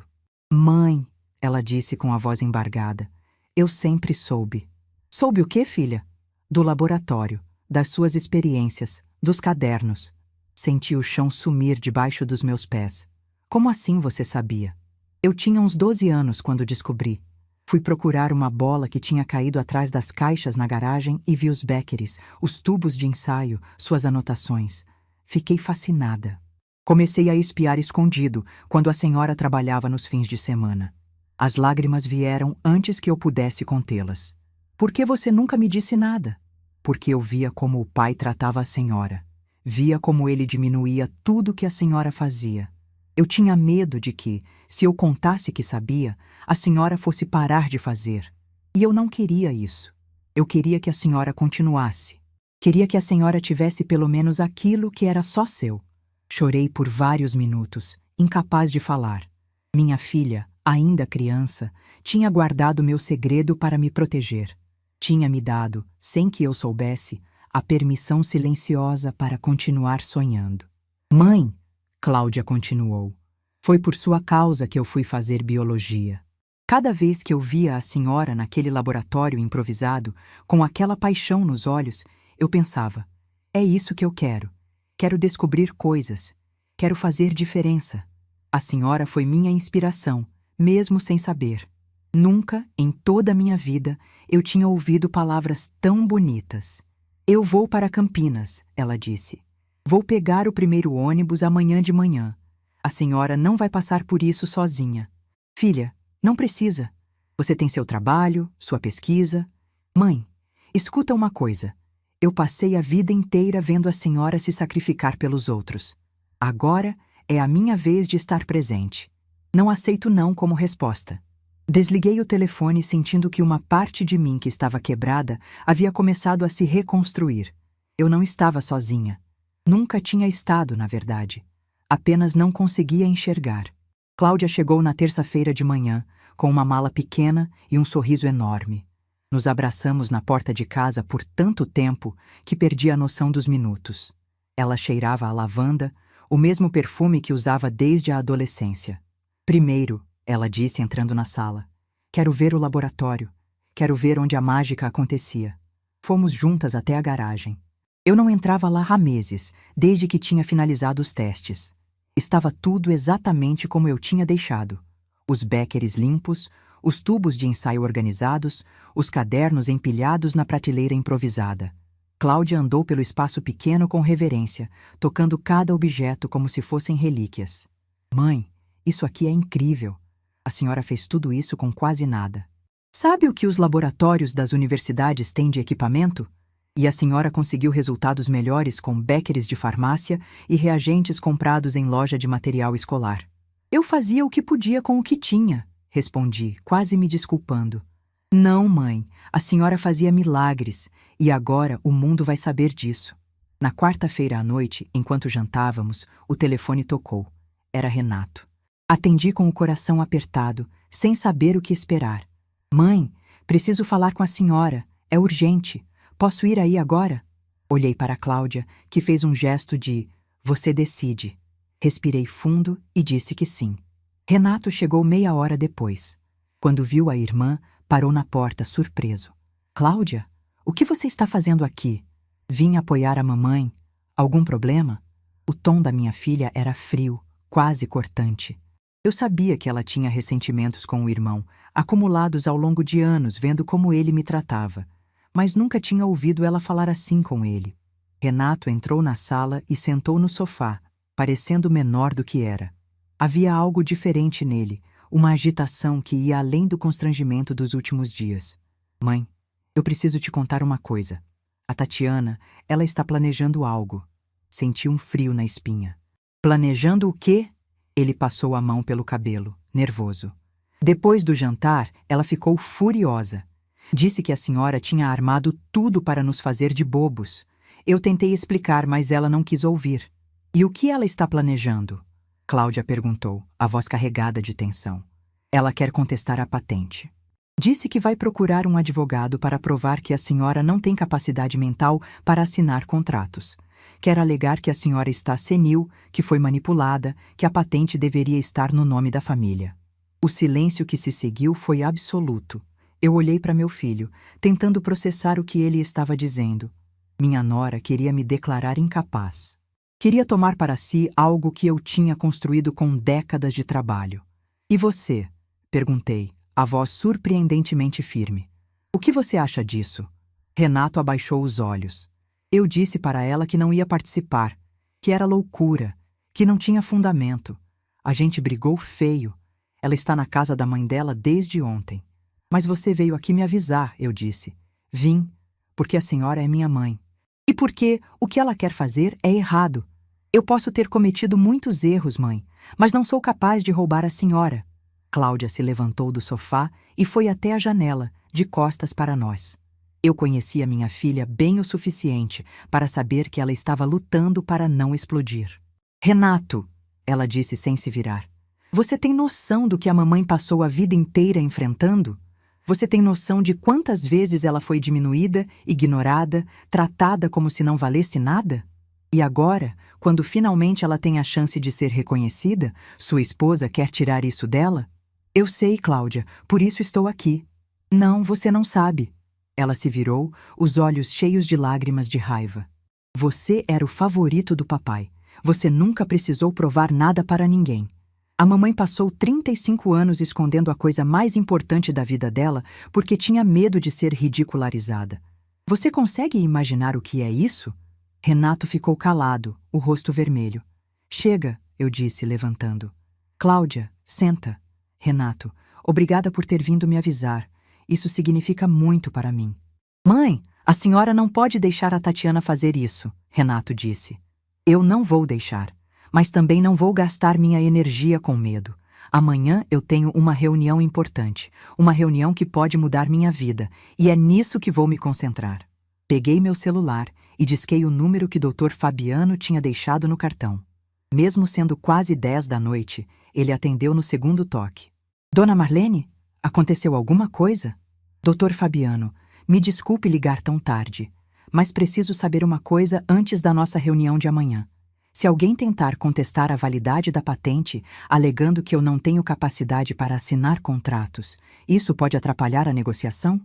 Mãe, ela disse com a voz embargada, eu sempre soube. Soube o quê, filha? Do laboratório, das suas experiências, dos cadernos. Senti o chão sumir debaixo dos meus pés. Como assim você sabia? Eu tinha uns 12 anos quando descobri. Fui procurar uma bola que tinha caído atrás das caixas na garagem e vi os Beckeres, os tubos de ensaio, suas anotações. Fiquei fascinada. Comecei a espiar escondido, quando a senhora trabalhava nos fins de semana. As lágrimas vieram antes que eu pudesse contê-las. Por que você nunca me disse nada? Porque eu via como o pai tratava a senhora. Via como ele diminuía tudo que a senhora fazia. Eu tinha medo de que, se eu contasse que sabia, a senhora fosse parar de fazer. E eu não queria isso. Eu queria que a senhora continuasse. Queria que a senhora tivesse pelo menos aquilo que era só seu. Chorei por vários minutos, incapaz de falar. Minha filha, ainda criança, tinha guardado meu segredo para me proteger. Tinha me dado, sem que eu soubesse, a permissão silenciosa para continuar sonhando. Mãe, Cláudia continuou, foi por sua causa que eu fui fazer biologia. Cada vez que eu via a senhora naquele laboratório improvisado, com aquela paixão nos olhos, eu pensava, é isso que eu quero. Quero descobrir coisas. Quero fazer diferença. A senhora foi minha inspiração, mesmo sem saber. Nunca, em toda a minha vida, eu tinha ouvido palavras tão bonitas. Eu vou para Campinas, ela disse. Vou pegar o primeiro ônibus amanhã de manhã. A senhora não vai passar por isso sozinha. Filha, não precisa. Você tem seu trabalho, sua pesquisa. Mãe, escuta uma coisa. Eu passei a vida inteira vendo a senhora se sacrificar pelos outros. Agora é a minha vez de estar presente. Não aceito não como resposta. Desliguei o telefone sentindo que uma parte de mim que estava quebrada havia começado a se reconstruir. Eu não estava sozinha. Nunca tinha estado, na verdade. Apenas não conseguia enxergar. Cláudia chegou na terça-feira de manhã, com uma mala pequena e um sorriso enorme. Nos abraçamos na porta de casa por tanto tempo que perdi a noção dos minutos. Ela cheirava a lavanda, o mesmo perfume que usava desde a adolescência. Primeiro, ela disse entrando na sala, quero ver o laboratório. Quero ver onde a mágica acontecia. Fomos juntas até a garagem. Eu não entrava lá há meses, desde que tinha finalizado os testes. Estava tudo exatamente como eu tinha deixado. Os Beckeres limpos, os tubos de ensaio organizados, os cadernos empilhados na prateleira improvisada. Cláudia andou pelo espaço pequeno com reverência, tocando cada objeto como se fossem relíquias. Mãe, isso aqui é incrível. A senhora fez tudo isso com quase nada. Sabe o que os laboratórios das universidades têm de equipamento? E a senhora conseguiu resultados melhores com Beckeres de farmácia e reagentes comprados em loja de material escolar. Eu fazia o que podia com o que tinha, respondi, quase me desculpando. Não, mãe, a senhora fazia milagres, e agora o mundo vai saber disso. Na quarta-feira à noite, enquanto jantávamos, o telefone tocou. Era Renato. Atendi com o coração apertado, sem saber o que esperar. Mãe, preciso falar com a senhora, é urgente. Posso ir aí agora? Olhei para Cláudia, que fez um gesto de você decide. Respirei fundo e disse que sim. Renato chegou meia hora depois. Quando viu a irmã, parou na porta, surpreso. Cláudia, o que você está fazendo aqui? Vim apoiar a mamãe. Algum problema? O tom da minha filha era frio, quase cortante. Eu sabia que ela tinha ressentimentos com o irmão, acumulados ao longo de anos vendo como ele me tratava, mas nunca tinha ouvido ela falar assim com ele. Renato entrou na sala e sentou no sofá, parecendo menor do que era. Havia algo diferente nele, uma agitação que ia além do constrangimento dos últimos dias. Mãe, eu preciso te contar uma coisa. A Tatiana, ela está planejando algo. Senti um frio na espinha. Planejando o quê? Ele passou a mão pelo cabelo, nervoso. Depois do jantar, ela ficou furiosa. Disse que a senhora tinha armado tudo para nos fazer de bobos. Eu tentei explicar, mas ela não quis ouvir. E o que ela está planejando? Cláudia perguntou, a voz carregada de tensão. Ela quer contestar a patente. Disse que vai procurar um advogado para provar que a senhora não tem capacidade mental para assinar contratos. Quer alegar que a senhora está senil, que foi manipulada, que a patente deveria estar no nome da família. O silêncio que se seguiu foi absoluto. Eu olhei para meu filho, tentando processar o que ele estava dizendo. Minha nora queria me declarar incapaz. Queria tomar para si algo que eu tinha construído com décadas de trabalho. E você? Perguntei, a voz surpreendentemente firme. O que você acha disso? Renato abaixou os olhos. Eu disse para ela que não ia participar, que era loucura, que não tinha fundamento. A gente brigou feio. Ela está na casa da mãe dela desde ontem. Mas você veio aqui me avisar, eu disse. Vim, porque a senhora é minha mãe. E porque o que ela quer fazer é errado. Eu posso ter cometido muitos erros, mãe, mas não sou capaz de roubar a senhora. Cláudia se levantou do sofá e foi até a janela, de costas para nós. Eu conhecia minha filha bem o suficiente para saber que ela estava lutando para não explodir. Renato, ela disse sem se virar, você tem noção do que a mamãe passou a vida inteira enfrentando? Você tem noção de quantas vezes ela foi diminuída, ignorada, tratada como se não valesse nada? E agora, quando finalmente ela tem a chance de ser reconhecida, sua esposa quer tirar isso dela? Eu sei, Cláudia, por isso estou aqui. Não, você não sabe. Ela se virou, os olhos cheios de lágrimas de raiva. Você era o favorito do papai. Você nunca precisou provar nada para ninguém. A mamãe passou 35 anos escondendo a coisa mais importante da vida dela porque tinha medo de ser ridicularizada. Você consegue imaginar o que é isso? Renato ficou calado, o rosto vermelho. Chega, eu disse, levantando. Cláudia, senta. Renato, obrigada por ter vindo me avisar. Isso significa muito para mim. Mãe, a senhora não pode deixar a Tatiana fazer isso, Renato disse. Eu não vou deixar, mas também não vou gastar minha energia com medo. Amanhã eu tenho uma reunião importante, uma reunião que pode mudar minha vida, e é nisso que vou me concentrar. Peguei meu celular e disquei o número que Dr. Fabiano tinha deixado no cartão. Mesmo sendo quase 10 da noite, ele atendeu no segundo toque. Dona Marlene? Aconteceu alguma coisa? Dr. Fabiano, me desculpe ligar tão tarde, mas preciso saber uma coisa antes da nossa reunião de amanhã. Se alguém tentar contestar a validade da patente, alegando que eu não tenho capacidade para assinar contratos, isso pode atrapalhar a negociação?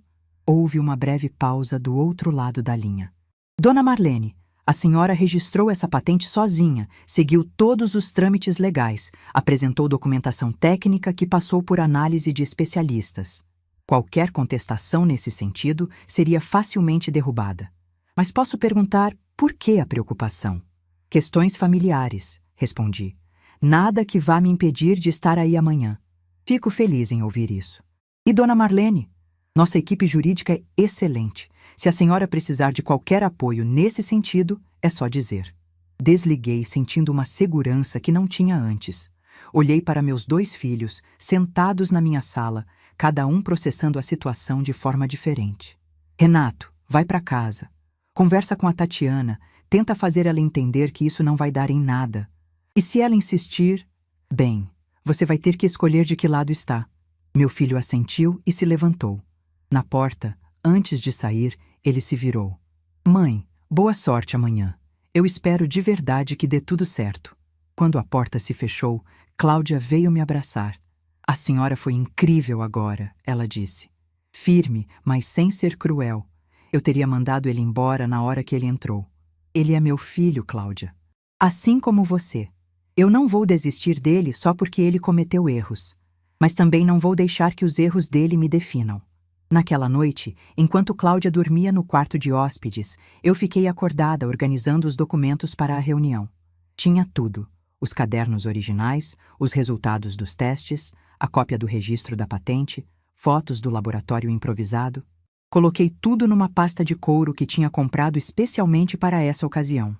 Houve uma breve pausa do outro lado da linha. Dona Marlene, a senhora registrou essa patente sozinha, seguiu todos os trâmites legais, apresentou documentação técnica que passou por análise de especialistas. Qualquer contestação nesse sentido seria facilmente derrubada. Mas posso perguntar por que a preocupação? Questões familiares, respondi. Nada que vá me impedir de estar aí amanhã. Fico feliz em ouvir isso. E Dona Marlene? Nossa equipe jurídica é excelente. Se a senhora precisar de qualquer apoio nesse sentido, é só dizer. Desliguei sentindo uma segurança que não tinha antes. Olhei para meus 2 filhos, sentados na minha sala, cada um processando a situação de forma diferente. Renato, vai para casa. Conversa com a Tatiana, tenta fazer ela entender que isso não vai dar em nada. E se ela insistir, bem, você vai ter que escolher de que lado está. Meu filho assentiu e se levantou. Na porta, antes de sair, ele se virou. Mãe, boa sorte amanhã. Eu espero de verdade que dê tudo certo. Quando a porta se fechou, Cláudia veio me abraçar. A senhora foi incrível agora, ela disse. Firme, mas sem ser cruel. Eu teria mandado ele embora na hora que ele entrou. Ele é meu filho, Cláudia. Assim como você. Eu não vou desistir dele só porque ele cometeu erros. Mas também não vou deixar que os erros dele me definam. Naquela noite, enquanto Cláudia dormia no quarto de hóspedes, eu fiquei acordada organizando os documentos para a reunião. Tinha tudo: os cadernos originais, os resultados dos testes, a cópia do registro da patente, fotos do laboratório improvisado. Coloquei tudo numa pasta de couro que tinha comprado especialmente para essa ocasião.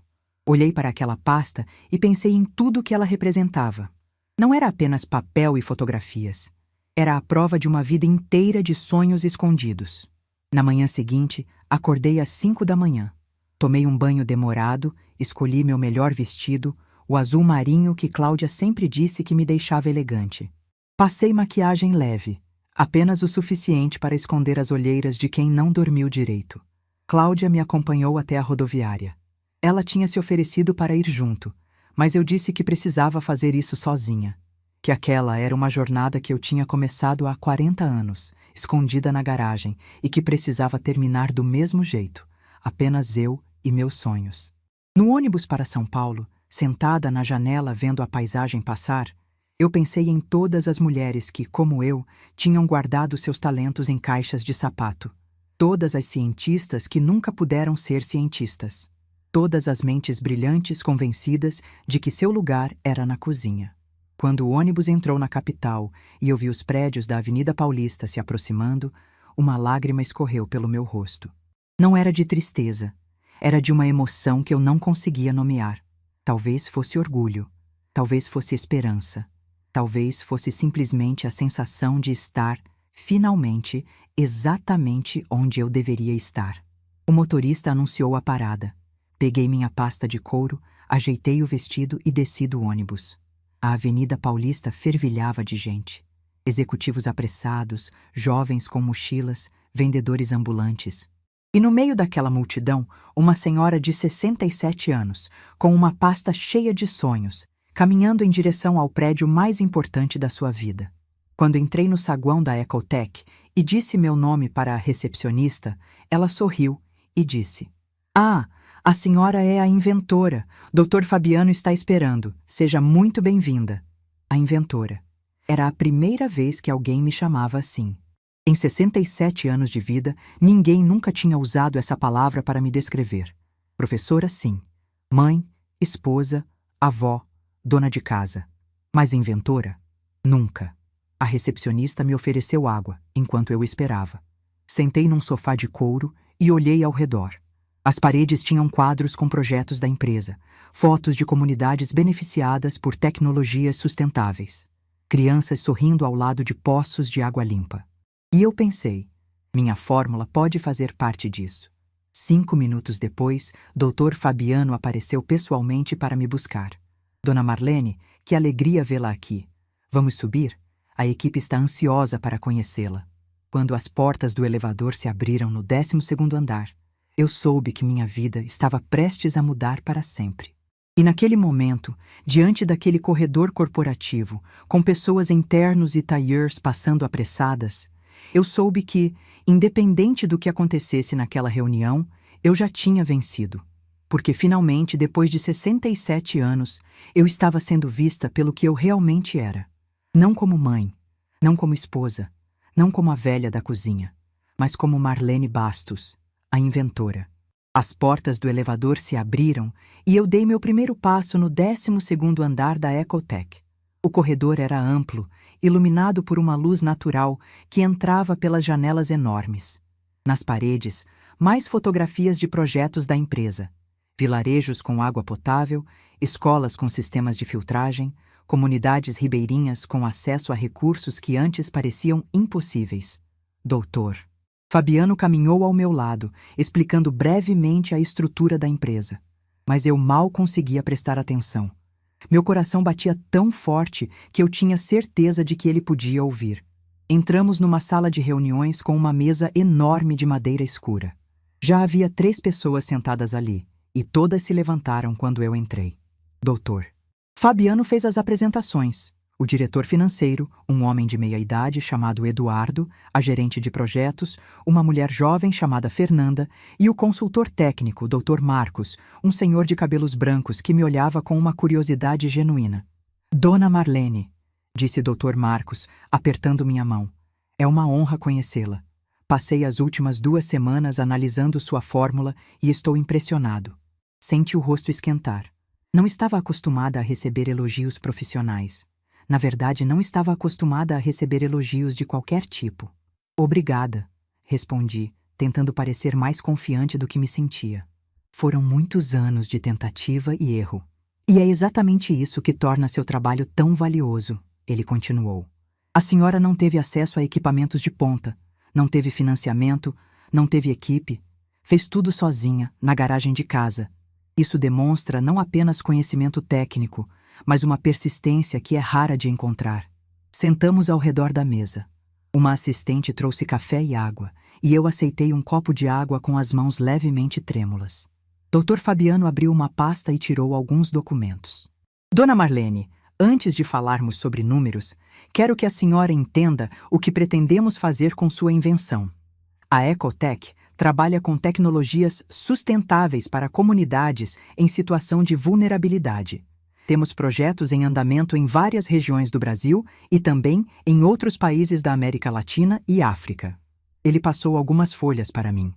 Olhei para aquela pasta e pensei em tudo que ela representava. Não era apenas papel e fotografias. Era a prova de uma vida inteira de sonhos escondidos. Na manhã seguinte, acordei às 5 da manhã. Tomei um banho demorado, escolhi meu melhor vestido, o azul marinho que Cláudia sempre disse que me deixava elegante. Passei maquiagem leve, apenas o suficiente para esconder as olheiras de quem não dormiu direito. Cláudia me acompanhou até a rodoviária. Ela tinha se oferecido para ir junto, mas eu disse que precisava fazer isso sozinha. Que aquela era uma jornada que eu tinha começado há 40 anos, escondida na garagem, e que precisava terminar do mesmo jeito, apenas eu e meus sonhos. No ônibus para São Paulo, sentada na janela vendo a paisagem passar, eu pensei em todas as mulheres que, como eu, tinham guardado seus talentos em caixas de sapato. Todas as cientistas que nunca puderam ser cientistas. Todas as mentes brilhantes convencidas de que seu lugar era na cozinha. Quando o ônibus entrou na capital e eu vi os prédios da Avenida Paulista se aproximando, uma lágrima escorreu pelo meu rosto. Não era de tristeza, era de uma emoção que eu não conseguia nomear. Talvez fosse orgulho, talvez fosse esperança, talvez fosse simplesmente a sensação de estar, finalmente, exatamente onde eu deveria estar. O motorista anunciou a parada. Peguei minha pasta de couro, ajeitei o vestido e desci do ônibus. A Avenida Paulista fervilhava de gente. Executivos apressados, jovens com mochilas, vendedores ambulantes. E no meio daquela multidão, uma senhora de 67 anos, com uma pasta cheia de sonhos, caminhando em direção ao prédio mais importante da sua vida. Quando entrei no saguão da Ecotech e disse meu nome para a recepcionista, ela sorriu e disse: "Ah, a senhora é a inventora. Dr. Fabiano está esperando. Seja muito bem-vinda." A inventora. Era a primeira vez que alguém me chamava assim. Em 67 anos de vida, ninguém nunca tinha usado essa palavra para me descrever. Professora, sim. Mãe, esposa, avó, dona de casa. Mas inventora? Nunca. A recepcionista me ofereceu água, enquanto eu esperava. Sentei num sofá de couro e olhei ao redor. As paredes tinham quadros com projetos da empresa, fotos de comunidades beneficiadas por tecnologias sustentáveis, crianças sorrindo ao lado de poços de água limpa. E eu pensei, minha fórmula pode fazer parte disso. 5 minutos depois, Dr. Fabiano apareceu pessoalmente para me buscar. Dona Marlene, que alegria vê-la aqui. Vamos subir? A equipe está ansiosa para conhecê-la. Quando as portas do elevador se abriram no 12º andar, eu soube que minha vida estava prestes a mudar para sempre. E naquele momento, diante daquele corredor corporativo, com pessoas em ternos e tailleurs passando apressadas, eu soube que, independente do que acontecesse naquela reunião, eu já tinha vencido. Porque finalmente, depois de 67 anos, eu estava sendo vista pelo que eu realmente era. Não como mãe, não como esposa, não como a velha da cozinha, mas como Marlene Bastos, a inventora. As portas do elevador se abriram e eu dei meu primeiro passo no 12º andar da Ecotech. O corredor era amplo, iluminado por uma luz natural que entrava pelas janelas enormes. Nas paredes, mais fotografias de projetos da empresa. Vilarejos com água potável, escolas com sistemas de filtragem, comunidades ribeirinhas com acesso a recursos que antes pareciam impossíveis. Doutor. Fabiano caminhou ao meu lado, explicando brevemente a estrutura da empresa. Mas eu mal conseguia prestar atenção. Meu coração batia tão forte que eu tinha certeza de que ele podia ouvir. Entramos numa sala de reuniões com uma mesa enorme de madeira escura. Já havia 3 pessoas sentadas ali, e todas se levantaram quando eu entrei. Doutor. Fabiano fez as apresentações. O diretor financeiro, um homem de meia-idade chamado Eduardo, a gerente de projetos, uma mulher jovem chamada Fernanda e o consultor técnico, Dr. Marcos, um senhor de cabelos brancos que me olhava com uma curiosidade genuína. Dona Marlene, disse Dr. Marcos, apertando minha mão. É uma honra conhecê-la. Passei as últimas 2 semanas analisando sua fórmula e estou impressionado. Senti o rosto esquentar. Não estava acostumada a receber elogios profissionais. Na verdade, não estava acostumada a receber elogios de qualquer tipo. Obrigada, respondi, tentando parecer mais confiante do que me sentia. Foram muitos anos de tentativa e erro. E é exatamente isso que torna seu trabalho tão valioso, ele continuou. A senhora não teve acesso a equipamentos de ponta, não teve financiamento, não teve equipe, fez tudo sozinha, na garagem de casa. Isso demonstra não apenas conhecimento técnico, mas uma persistência que é rara de encontrar. Sentamos ao redor da mesa. Uma assistente trouxe café e água, e eu aceitei um copo de água com as mãos levemente trêmulas. Dr. Fabiano abriu uma pasta e tirou alguns documentos. Dona Marlene, antes de falarmos sobre números, quero que a senhora entenda o que pretendemos fazer com sua invenção. A Ecotec trabalha com tecnologias sustentáveis para comunidades em situação de vulnerabilidade. Temos projetos em andamento em várias regiões do Brasil e também em outros países da América Latina e África. Ele passou algumas folhas para mim.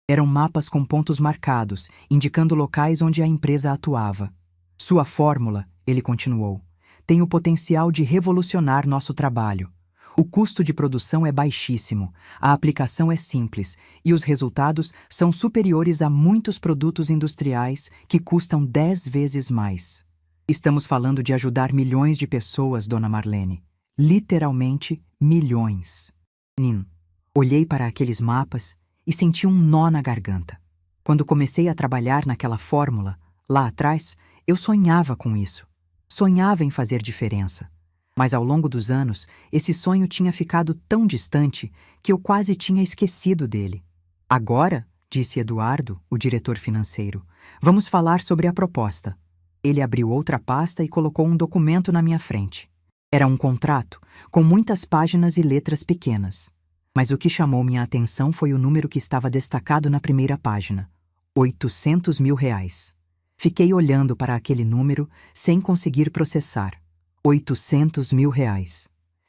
Eram mapas com pontos marcados, indicando locais onde a empresa atuava. Sua fórmula, ele continuou, tem o potencial de revolucionar nosso trabalho. O custo de produção é baixíssimo, a aplicação é simples e os resultados são superiores a muitos produtos industriais que custam 10 vezes mais. Estamos falando de ajudar milhões de pessoas, Dona Marlene. Literalmente milhões. Olhei para aqueles mapas e senti um nó na garganta. Quando comecei a trabalhar naquela fórmula, lá atrás, eu sonhava com isso. Sonhava em fazer diferença. Mas ao longo dos anos, esse sonho tinha ficado tão distante que eu quase tinha esquecido dele. Agora, disse Eduardo, o diretor financeiro, vamos falar sobre a proposta. Ele abriu outra pasta e colocou um documento na minha frente. Era um contrato, com muitas páginas e letras pequenas. Mas o que chamou minha atenção foi o número que estava destacado na primeira página. R$800 mil. Fiquei olhando para aquele número sem conseguir processar. R$800 mil.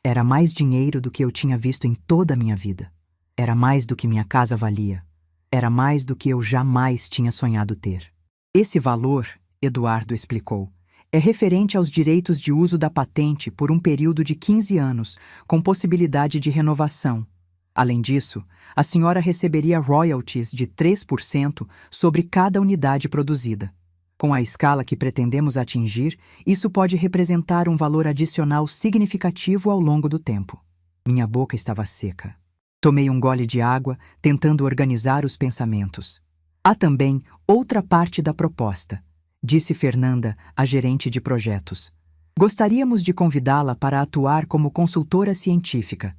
Era mais dinheiro do que eu tinha visto em toda a minha vida. Era mais do que minha casa valia. Era mais do que eu jamais tinha sonhado ter. Esse valor, Eduardo explicou, é referente aos direitos de uso da patente por um período de 15 anos, com possibilidade de renovação. Além disso, a senhora receberia royalties de 3% sobre cada unidade produzida. Com a escala que pretendemos atingir, isso pode representar um valor adicional significativo ao longo do tempo. Minha boca estava seca. Tomei um gole de água, tentando organizar os pensamentos. Há também outra parte da proposta, disse Fernanda, a gerente de projetos. Gostaríamos de convidá-la para atuar como consultora científica.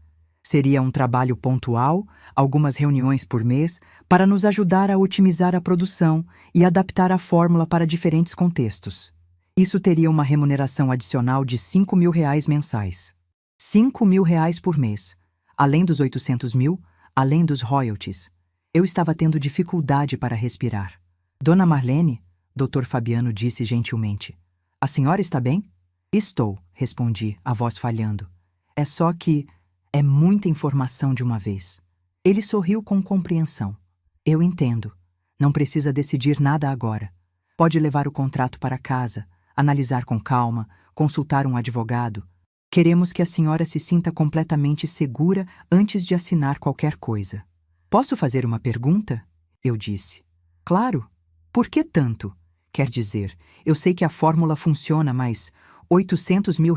Seria um trabalho pontual, algumas reuniões por mês, para nos ajudar a otimizar a produção e adaptar a fórmula para diferentes contextos. Isso teria uma remuneração adicional de R$5 mil mensais. R$5 mil por mês, além dos 800 mil, além dos royalties. Eu estava tendo dificuldade para respirar. Dona Marlene, Dr. Fabiano disse gentilmente. A senhora está bem? Estou, respondi, a voz falhando. É só que é muita informação de uma vez. Ele sorriu com compreensão. Eu entendo. Não precisa decidir nada agora. Pode levar o contrato para casa, analisar com calma, consultar um advogado. Queremos que a senhora se sinta completamente segura antes de assinar qualquer coisa. Posso fazer uma pergunta? Eu disse. Claro. Por que tanto? Quer dizer, eu sei que a fórmula funciona, mas R$800 mil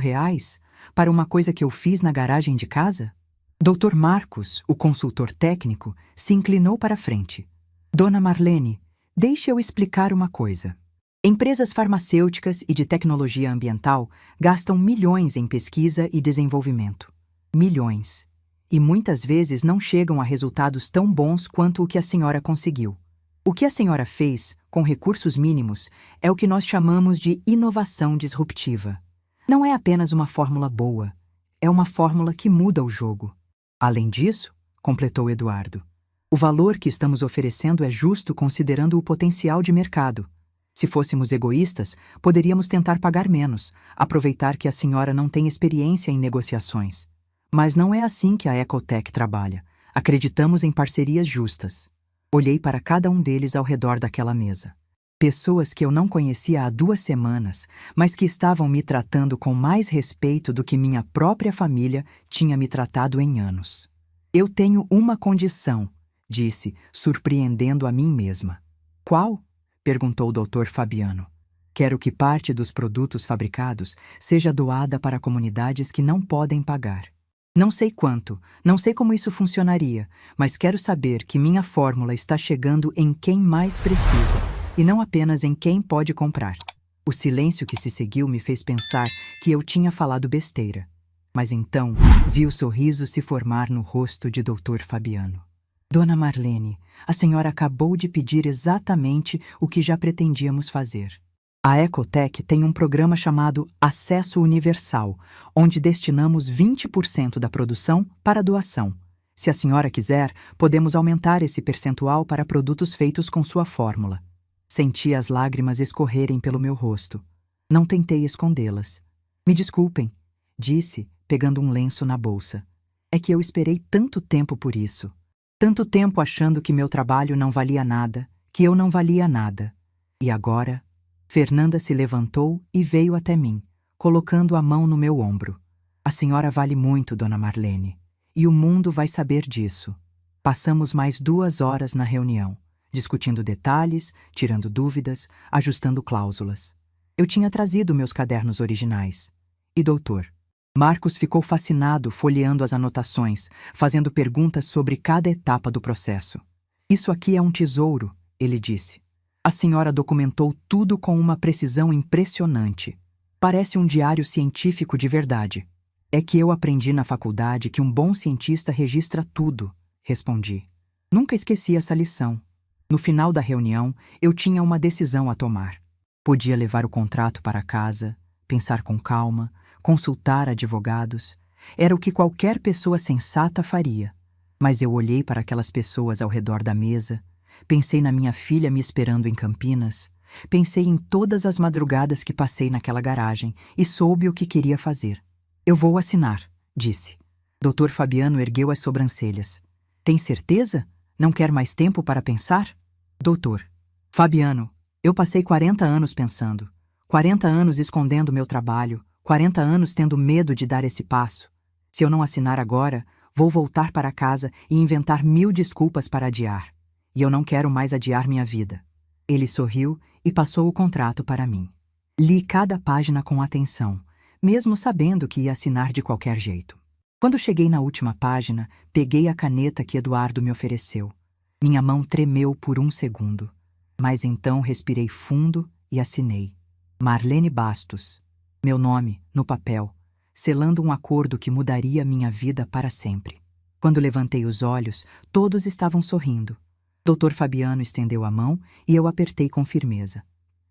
para uma coisa que eu fiz na garagem de casa? Dr. Marcos, o consultor técnico, se inclinou para a frente. Dona Marlene, deixe eu explicar uma coisa. Empresas farmacêuticas e de tecnologia ambiental gastam milhões em pesquisa e desenvolvimento. Milhões. E muitas vezes não chegam a resultados tão bons quanto o que a senhora conseguiu. O que a senhora fez, com recursos mínimos, é o que nós chamamos de inovação disruptiva. Não é apenas uma fórmula boa, é uma fórmula que muda o jogo. Além disso, completou Eduardo, o valor que estamos oferecendo é justo considerando o potencial de mercado. Se fôssemos egoístas, poderíamos tentar pagar menos, aproveitar que a senhora não tem experiência em negociações. Mas não é assim que a Ecotech trabalha. Acreditamos em parcerias justas. Olhei para cada um deles ao redor daquela mesa. Pessoas que eu não conhecia há 2 semanas, mas que estavam me tratando com mais respeito do que minha própria família tinha me tratado em anos. Eu tenho uma condição, disse, surpreendendo a mim mesma. Qual? Perguntou o Dr. Fabiano. Quero que parte dos produtos fabricados seja doada para comunidades que não podem pagar. Não sei quanto, não sei como isso funcionaria, mas quero saber que minha fórmula está chegando em quem mais precisa, e não apenas em quem pode comprar. O silêncio que se seguiu me fez pensar que eu tinha falado besteira. Mas então vi o sorriso se formar no rosto de Dr. Fabiano. Dona Marlene, a senhora acabou de pedir exatamente o que já pretendíamos fazer. A Ecotech tem um programa chamado Acesso Universal, onde destinamos 20% da produção para doação. Se a senhora quiser, podemos aumentar esse percentual para produtos feitos com sua fórmula. Senti as lágrimas escorrerem pelo meu rosto. Não tentei escondê-las. Me desculpem, disse, pegando um lenço na bolsa. É que eu esperei tanto tempo por isso. Tanto tempo achando que meu trabalho não valia nada, que eu não valia nada. E agora, Fernanda se levantou e veio até mim, colocando a mão no meu ombro. A senhora vale muito, Dona Marlene, e o mundo vai saber disso. Passamos mais 2 horas na reunião, discutindo detalhes, tirando dúvidas, ajustando cláusulas. Eu tinha trazido meus cadernos originais. E doutor? Marcos ficou fascinado folheando as anotações, fazendo perguntas sobre cada etapa do processo. Isso aqui é um tesouro, ele disse. A senhora documentou tudo com uma precisão impressionante. Parece um diário científico de verdade. É que eu aprendi na faculdade que um bom cientista registra tudo, respondi. Nunca esqueci essa lição. No final da reunião, eu tinha uma decisão a tomar. Podia levar o contrato para casa, pensar com calma, consultar advogados. Era o que qualquer pessoa sensata faria. Mas eu olhei para aquelas pessoas ao redor da mesa, pensei na minha filha me esperando em Campinas, pensei em todas as madrugadas que passei naquela garagem e soube o que queria fazer. Eu vou assinar, disse. Dr. Fabiano ergueu as sobrancelhas. Tem certeza? Não quer mais tempo para pensar? Doutor. Fabiano, eu passei 40 anos pensando. 40 anos escondendo meu trabalho. 40 anos tendo medo de dar esse passo. Se eu não assinar agora, vou voltar para casa e inventar 1000 desculpas para adiar. E eu não quero mais adiar minha vida. Ele sorriu e passou o contrato para mim. Li cada página com atenção, mesmo sabendo que ia assinar de qualquer jeito. Quando cheguei na última página, peguei a caneta que Eduardo me ofereceu. Minha mão tremeu por 1 segundo. Mas então respirei fundo e assinei. Marlene Bastos. Meu nome, no papel, selando um acordo que mudaria minha vida para sempre. Quando levantei os olhos, todos estavam sorrindo. Dr. Fabiano estendeu a mão e eu apertei com firmeza.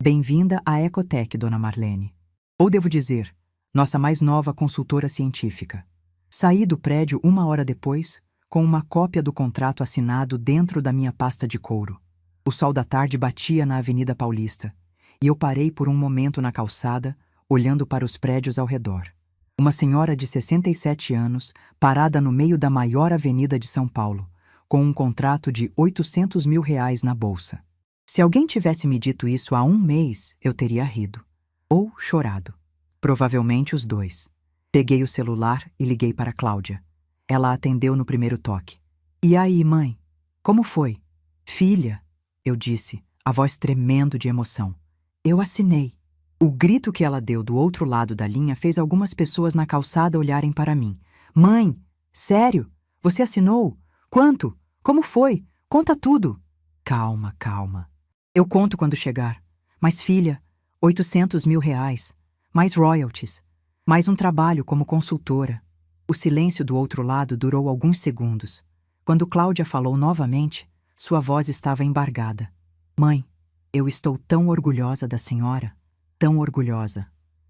Bem-vinda à Ecotech, Dona Marlene. Ou devo dizer, nossa mais nova consultora científica. Saí do prédio 1 hora depois, com uma cópia do contrato assinado dentro da minha pasta de couro. O sol da tarde batia na Avenida Paulista, e eu parei por um momento na calçada, olhando para os prédios ao redor. Uma senhora de 67 anos, parada no meio da maior avenida de São Paulo, com um contrato de R$800 mil na bolsa. Se alguém tivesse me dito isso há 1 mês, eu teria rido. Ou chorado. Provavelmente os dois. Peguei o celular e liguei para Cláudia. Ela atendeu no primeiro toque. E aí, mãe? Como foi? Filha, eu disse, a voz tremendo de emoção. Eu assinei. O grito que ela deu do outro lado da linha fez algumas pessoas na calçada olharem para mim. Mãe, sério? Você assinou? Quanto? Como foi? Conta tudo. Calma, calma. Eu conto quando chegar. Mas filha, R$800 mil, mais royalties, mais um trabalho como consultora. O silêncio do outro lado durou alguns segundos. Quando Cláudia falou novamente, sua voz estava embargada. Mãe, eu estou tão orgulhosa da senhora. Tão orgulhosa.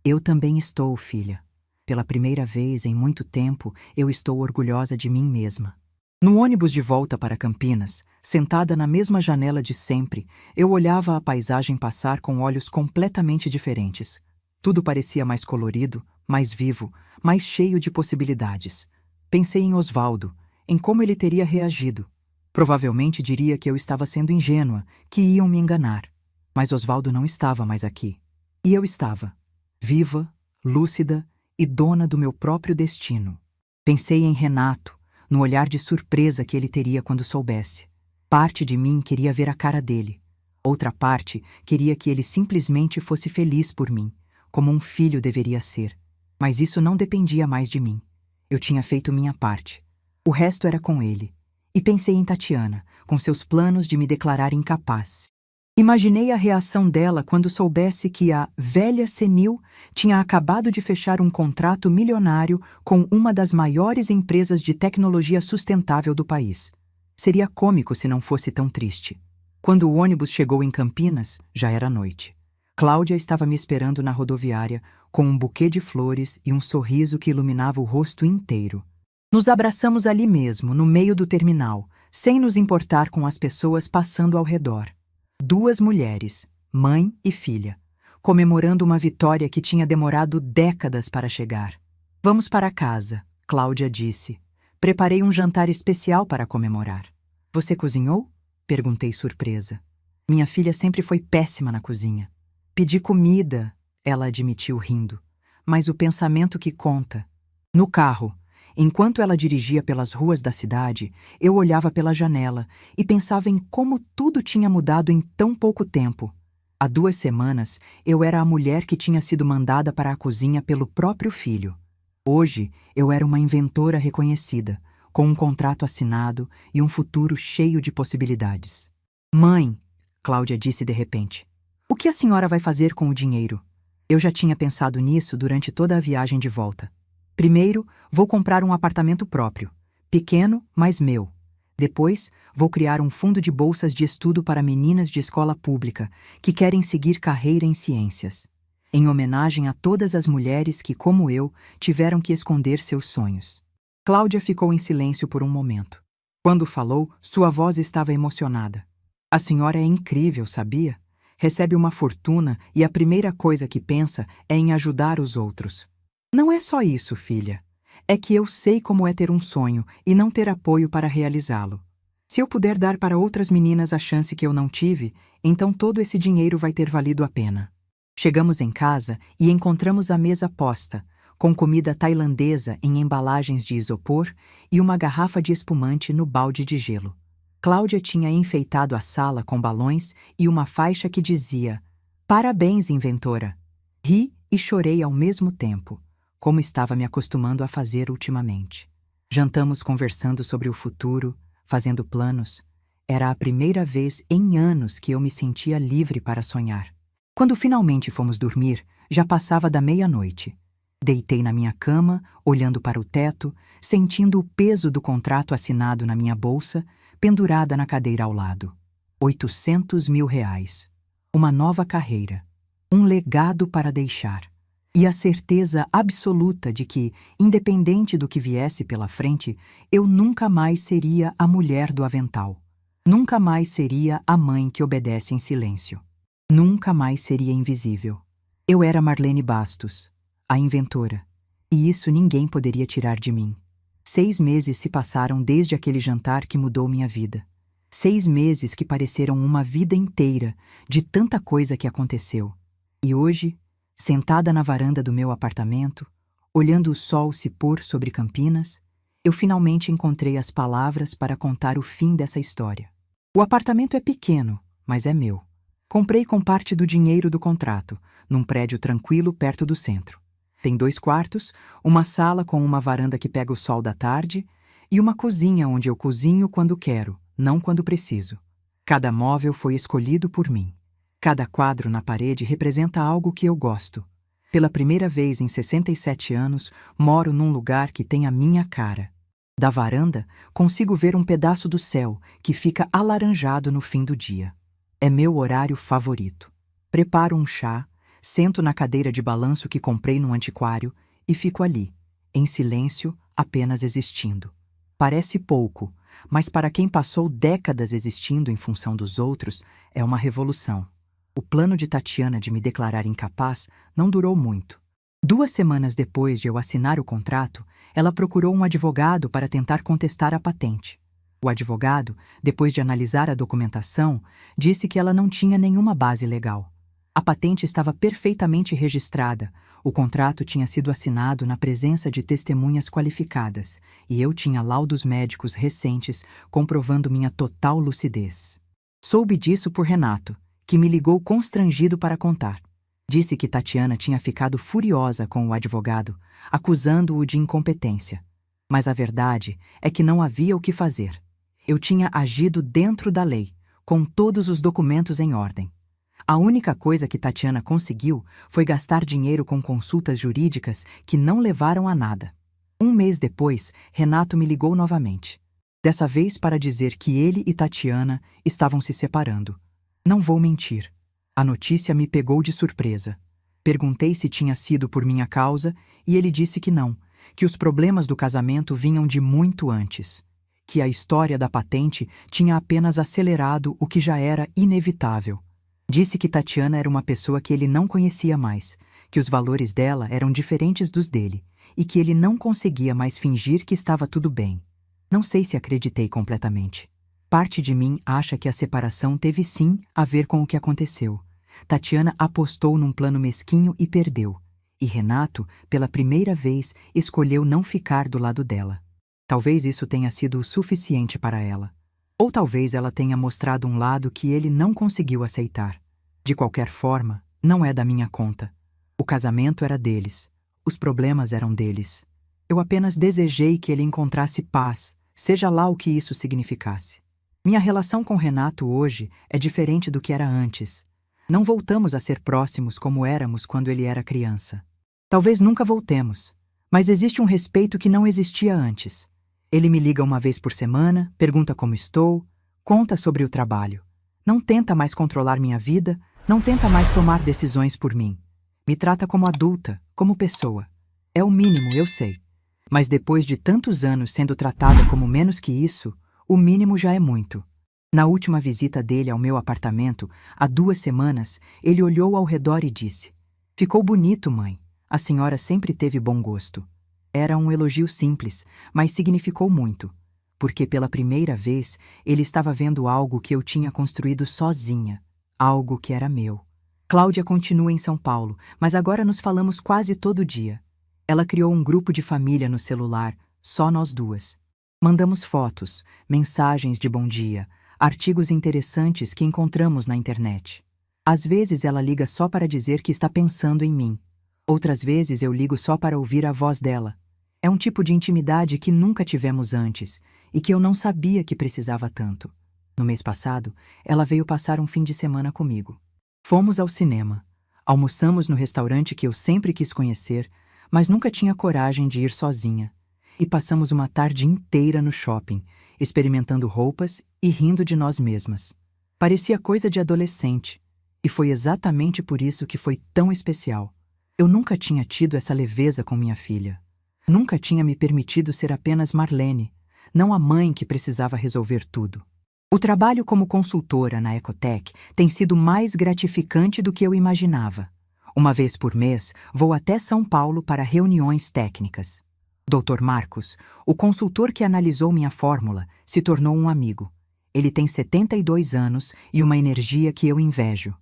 Eu também estou, filha. Pela primeira vez em muito tempo, eu estou orgulhosa de mim mesma. No ônibus de volta para Campinas, sentada na mesma janela de sempre, eu olhava a paisagem passar com olhos completamente diferentes. Tudo parecia mais colorido, mais vivo, mais cheio de possibilidades. Pensei em Osvaldo, em como ele teria reagido. Provavelmente diria que eu estava sendo ingênua, que iam me enganar. Mas Osvaldo não estava mais aqui. E eu estava, viva, lúcida e dona do meu próprio destino. Pensei em Renato, no olhar de surpresa que ele teria quando soubesse. Parte de mim queria ver a cara dele. Outra parte queria que ele simplesmente fosse feliz por mim, como um filho deveria ser. Mas isso não dependia mais de mim. Eu tinha feito minha parte. O resto era com ele. E pensei em Tatiana, com seus planos de me declarar incapaz. Imaginei a reação dela quando soubesse que a velha senil tinha acabado de fechar um contrato milionário com uma das maiores empresas de tecnologia sustentável do país. Seria cômico se não fosse tão triste. Quando o ônibus chegou em Campinas, já era noite. Cláudia estava me esperando na rodoviária, com um buquê de flores e um sorriso que iluminava o rosto inteiro. Nos abraçamos ali mesmo, no meio do terminal, sem nos importar com as pessoas passando ao redor. Duas mulheres, mãe e filha, comemorando uma vitória que tinha demorado décadas para chegar. Vamos para casa, Cláudia disse. Preparei um jantar especial para comemorar. Você cozinhou? Perguntei surpresa. Minha filha sempre foi péssima na cozinha. Pedi comida, ela admitiu rindo. Mas o pensamento que conta. No carro, enquanto ela dirigia pelas ruas da cidade, eu olhava pela janela e pensava em como tudo tinha mudado em tão pouco tempo. Há 2 semanas, eu era a mulher que tinha sido mandada para a cozinha pelo próprio filho. Hoje, eu era uma inventora reconhecida, com um contrato assinado e um futuro cheio de possibilidades. Mãe, Cláudia disse de repente, o que a senhora vai fazer com o dinheiro? Eu já tinha pensado nisso durante toda a viagem de volta. Primeiro, vou comprar um apartamento próprio, pequeno, mas meu. Depois, vou criar um fundo de bolsas de estudo para meninas de escola pública que querem seguir carreira em ciências, em homenagem a todas as mulheres que, como eu, tiveram que esconder seus sonhos. Cláudia ficou em silêncio por um momento. Quando falou, sua voz estava emocionada. A senhora é incrível, sabia? Recebe uma fortuna e a primeira coisa que pensa é em ajudar os outros. Não é só isso, filha. É que eu sei como é ter um sonho e não ter apoio para realizá-lo. Se eu puder dar para outras meninas a chance que eu não tive, então todo esse dinheiro vai ter valido a pena. Chegamos em casa e encontramos a mesa posta, com comida tailandesa em embalagens de isopor e uma garrafa de espumante no balde de gelo. Cláudia tinha enfeitado a sala com balões e uma faixa que dizia: "Parabéns, inventora!" Ri e chorei ao mesmo tempo, como estava me acostumando a fazer ultimamente. Jantamos conversando sobre o futuro, fazendo planos. Era a primeira vez em anos que eu me sentia livre para sonhar. Quando finalmente fomos dormir, já passava da meia-noite. Deitei na minha cama, olhando para o teto, sentindo o peso do contrato assinado na minha bolsa, pendurada na cadeira ao lado. 800 mil reais. Uma nova carreira. Um legado para deixar. E a certeza absoluta de que, independente do que viesse pela frente, eu nunca mais seria a mulher do avental. Nunca mais seria a mãe que obedece em silêncio. Nunca mais seria invisível. Eu era Marlene Bastos, a inventora, e isso ninguém poderia tirar de mim. 6 meses se passaram desde aquele jantar que mudou minha vida. 6 meses que pareceram uma vida inteira de tanta coisa que aconteceu. E hoje, sentada na varanda do meu apartamento, olhando o sol se pôr sobre Campinas, eu finalmente encontrei as palavras para contar o fim dessa história. O apartamento é pequeno, mas é meu. Comprei com parte do dinheiro do contrato, num prédio tranquilo perto do centro. Tem 2 quartos, uma sala com uma varanda que pega o sol da tarde e uma cozinha onde eu cozinho quando quero, não quando preciso. Cada móvel foi escolhido por mim. Cada quadro na parede representa algo que eu gosto. Pela primeira vez em 67 anos, moro num lugar que tem a minha cara. Da varanda, consigo ver um pedaço do céu que fica alaranjado no fim do dia. É meu horário favorito. Preparo um chá, Sento na cadeira de balanço que comprei no antiquário e fico ali, em silêncio, apenas existindo. Parece pouco, mas para quem passou décadas existindo em função dos outros, é uma revolução. O plano de Tatiana de me declarar incapaz não durou muito. 2 semanas depois de eu assinar o contrato, ela procurou um advogado para tentar contestar a patente. O advogado, depois de analisar a documentação, disse que ela não tinha nenhuma base legal. A patente estava perfeitamente registrada, o contrato tinha sido assinado na presença de testemunhas qualificadas e eu tinha laudos médicos recentes comprovando minha total lucidez. Soube disso por Renato, que me ligou constrangido para contar. Disse que Tatiana tinha ficado furiosa com o advogado, acusando-o de incompetência. Mas a verdade é que não havia o que fazer. Eu tinha agido dentro da lei, com todos os documentos em ordem. A única coisa que Tatiana conseguiu foi gastar dinheiro com consultas jurídicas que não levaram a nada. 1 mês depois, Renato me ligou novamente. Dessa vez para dizer que ele e Tatiana estavam se separando. Não vou mentir. A notícia me pegou de surpresa. Perguntei se tinha sido por minha causa e ele disse que não, que os problemas do casamento vinham de muito antes, que a história da patente tinha apenas acelerado o que já era inevitável. Disse que Tatiana era uma pessoa que ele não conhecia mais, que os valores dela eram diferentes dos dele e que ele não conseguia mais fingir que estava tudo bem. Não sei se acreditei completamente. Parte de mim acha que a separação teve sim a ver com o que aconteceu. Tatiana apostou num plano mesquinho e perdeu. E Renato, pela primeira vez, escolheu não ficar do lado dela. Talvez isso tenha sido o suficiente para ela. Ou talvez ela tenha mostrado um lado que ele não conseguiu aceitar. De qualquer forma, não é da minha conta. O casamento era deles. Os problemas eram deles. Eu apenas desejei que ele encontrasse paz, seja lá o que isso significasse. Minha relação com Renato hoje é diferente do que era antes. Não voltamos a ser próximos como éramos quando ele era criança. Talvez nunca voltemos, mas existe um respeito que não existia antes. Ele me liga 1 vez por semana, pergunta como estou, conta sobre o trabalho. Não tenta mais controlar minha vida, não tenta mais tomar decisões por mim. Me trata como adulta, como pessoa. É o mínimo, eu sei. Mas depois de tantos anos sendo tratada como menos que isso, o mínimo já é muito. Na última visita dele ao meu apartamento, há 2 semanas, ele olhou ao redor e disse: "Ficou bonito, mãe. A senhora sempre teve bom gosto." Era um elogio simples, mas significou muito, porque pela primeira vez ele estava vendo algo que eu tinha construído sozinha, algo que era meu. Cláudia continua em São Paulo, mas agora nos falamos quase todo dia. Ela criou um grupo de família no celular, só nós 2. Mandamos fotos, mensagens de bom dia, artigos interessantes que encontramos na internet. Às vezes ela liga só para dizer que está pensando em mim. Outras vezes eu ligo só para ouvir a voz dela. É um tipo de intimidade que nunca tivemos antes e que eu não sabia que precisava tanto. No mês passado, ela veio passar um fim de semana comigo. Fomos ao cinema. Almoçamos no restaurante que eu sempre quis conhecer, mas nunca tinha coragem de ir sozinha. E passamos uma tarde inteira no shopping, experimentando roupas e rindo de nós mesmas. Parecia coisa de adolescente, e foi exatamente por isso que foi tão especial. Eu nunca tinha tido essa leveza com minha filha. Nunca tinha me permitido ser apenas Marlene, não a mãe que precisava resolver tudo. O trabalho como consultora na Ecotec tem sido mais gratificante do que eu imaginava. 1 vez por mês, vou até São Paulo para reuniões técnicas. Dr. Marcos, o consultor que analisou minha fórmula, se tornou um amigo. Ele tem 72 anos e uma energia que eu invejo.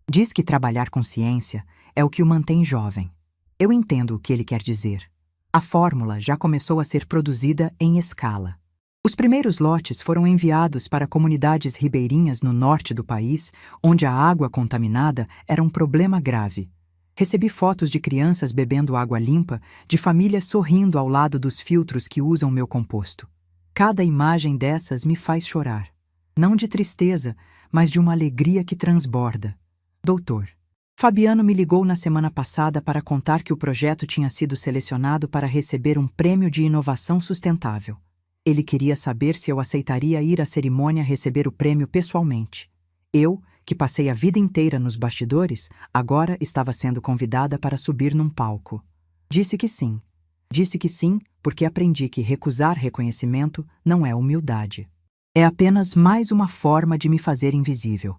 Diz que trabalhar com ciência é o que o mantém jovem. Eu entendo o que ele quer dizer. A fórmula já começou a ser produzida em escala. Os primeiros lotes foram enviados para comunidades ribeirinhas no norte do país, onde a água contaminada era um problema grave. Recebi fotos de crianças bebendo água limpa, de famílias sorrindo ao lado dos filtros que usam meu composto. Cada imagem dessas me faz chorar. Não de tristeza, mas de uma alegria que transborda. Doutor, Fabiano me ligou na semana passada para contar que o projeto tinha sido selecionado para receber um prêmio de inovação sustentável. Ele queria saber se eu aceitaria ir à cerimônia receber o prêmio pessoalmente. Eu, que passei a vida inteira nos bastidores, agora estava sendo convidada para subir num palco. Disse que sim. Disse que sim, porque aprendi que recusar reconhecimento não é humildade. É apenas mais uma forma de me fazer invisível.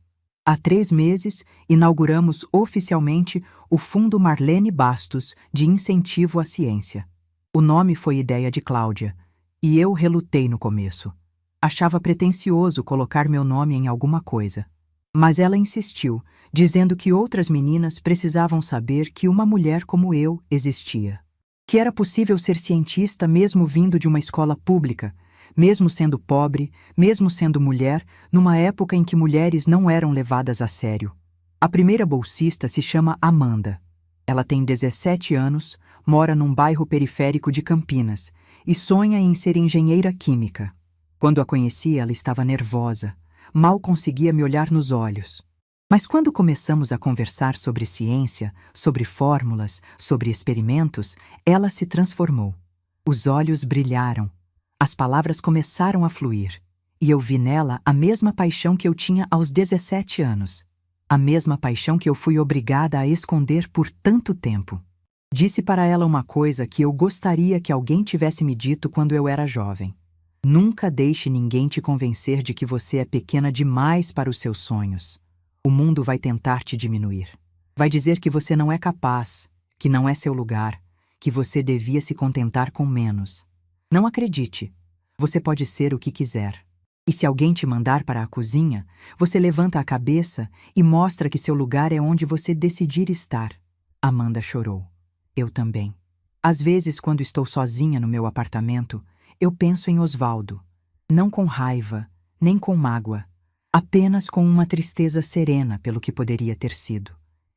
Há 3 meses, inauguramos oficialmente o Fundo Marlene Bastos de Incentivo à Ciência. O nome foi ideia de Cláudia, e eu relutei no começo. Achava pretensioso colocar meu nome em alguma coisa. Mas ela insistiu, dizendo que outras meninas precisavam saber que uma mulher como eu existia. Que era possível ser cientista mesmo vindo de uma escola pública, mesmo sendo pobre, mesmo sendo mulher, numa época em que mulheres não eram levadas a sério. A primeira bolsista se chama Amanda. Ela tem 17 anos, mora num bairro periférico de Campinas e sonha em ser engenheira química. Quando a conheci, ela estava nervosa, mal conseguia me olhar nos olhos. Mas quando começamos a conversar sobre ciência, sobre fórmulas, sobre experimentos, ela se transformou. Os olhos brilharam. As palavras começaram a fluir, e eu vi nela a mesma paixão que eu tinha aos 17 anos. A mesma paixão que eu fui obrigada a esconder por tanto tempo. Disse para ela uma coisa que eu gostaria que alguém tivesse me dito quando eu era jovem. Nunca deixe ninguém te convencer de que você é pequena demais para os seus sonhos. O mundo vai tentar te diminuir. Vai dizer que você não é capaz, que não é seu lugar, que você devia se contentar com menos. Não acredite. Você pode ser o que quiser. E se alguém te mandar para a cozinha, você levanta a cabeça e mostra que seu lugar é onde você decidir estar. Amanda chorou. Eu também. Às vezes, quando estou sozinha no meu apartamento, eu penso em Osvaldo. Não com raiva, nem com mágoa. Apenas com uma tristeza serena pelo que poderia ter sido.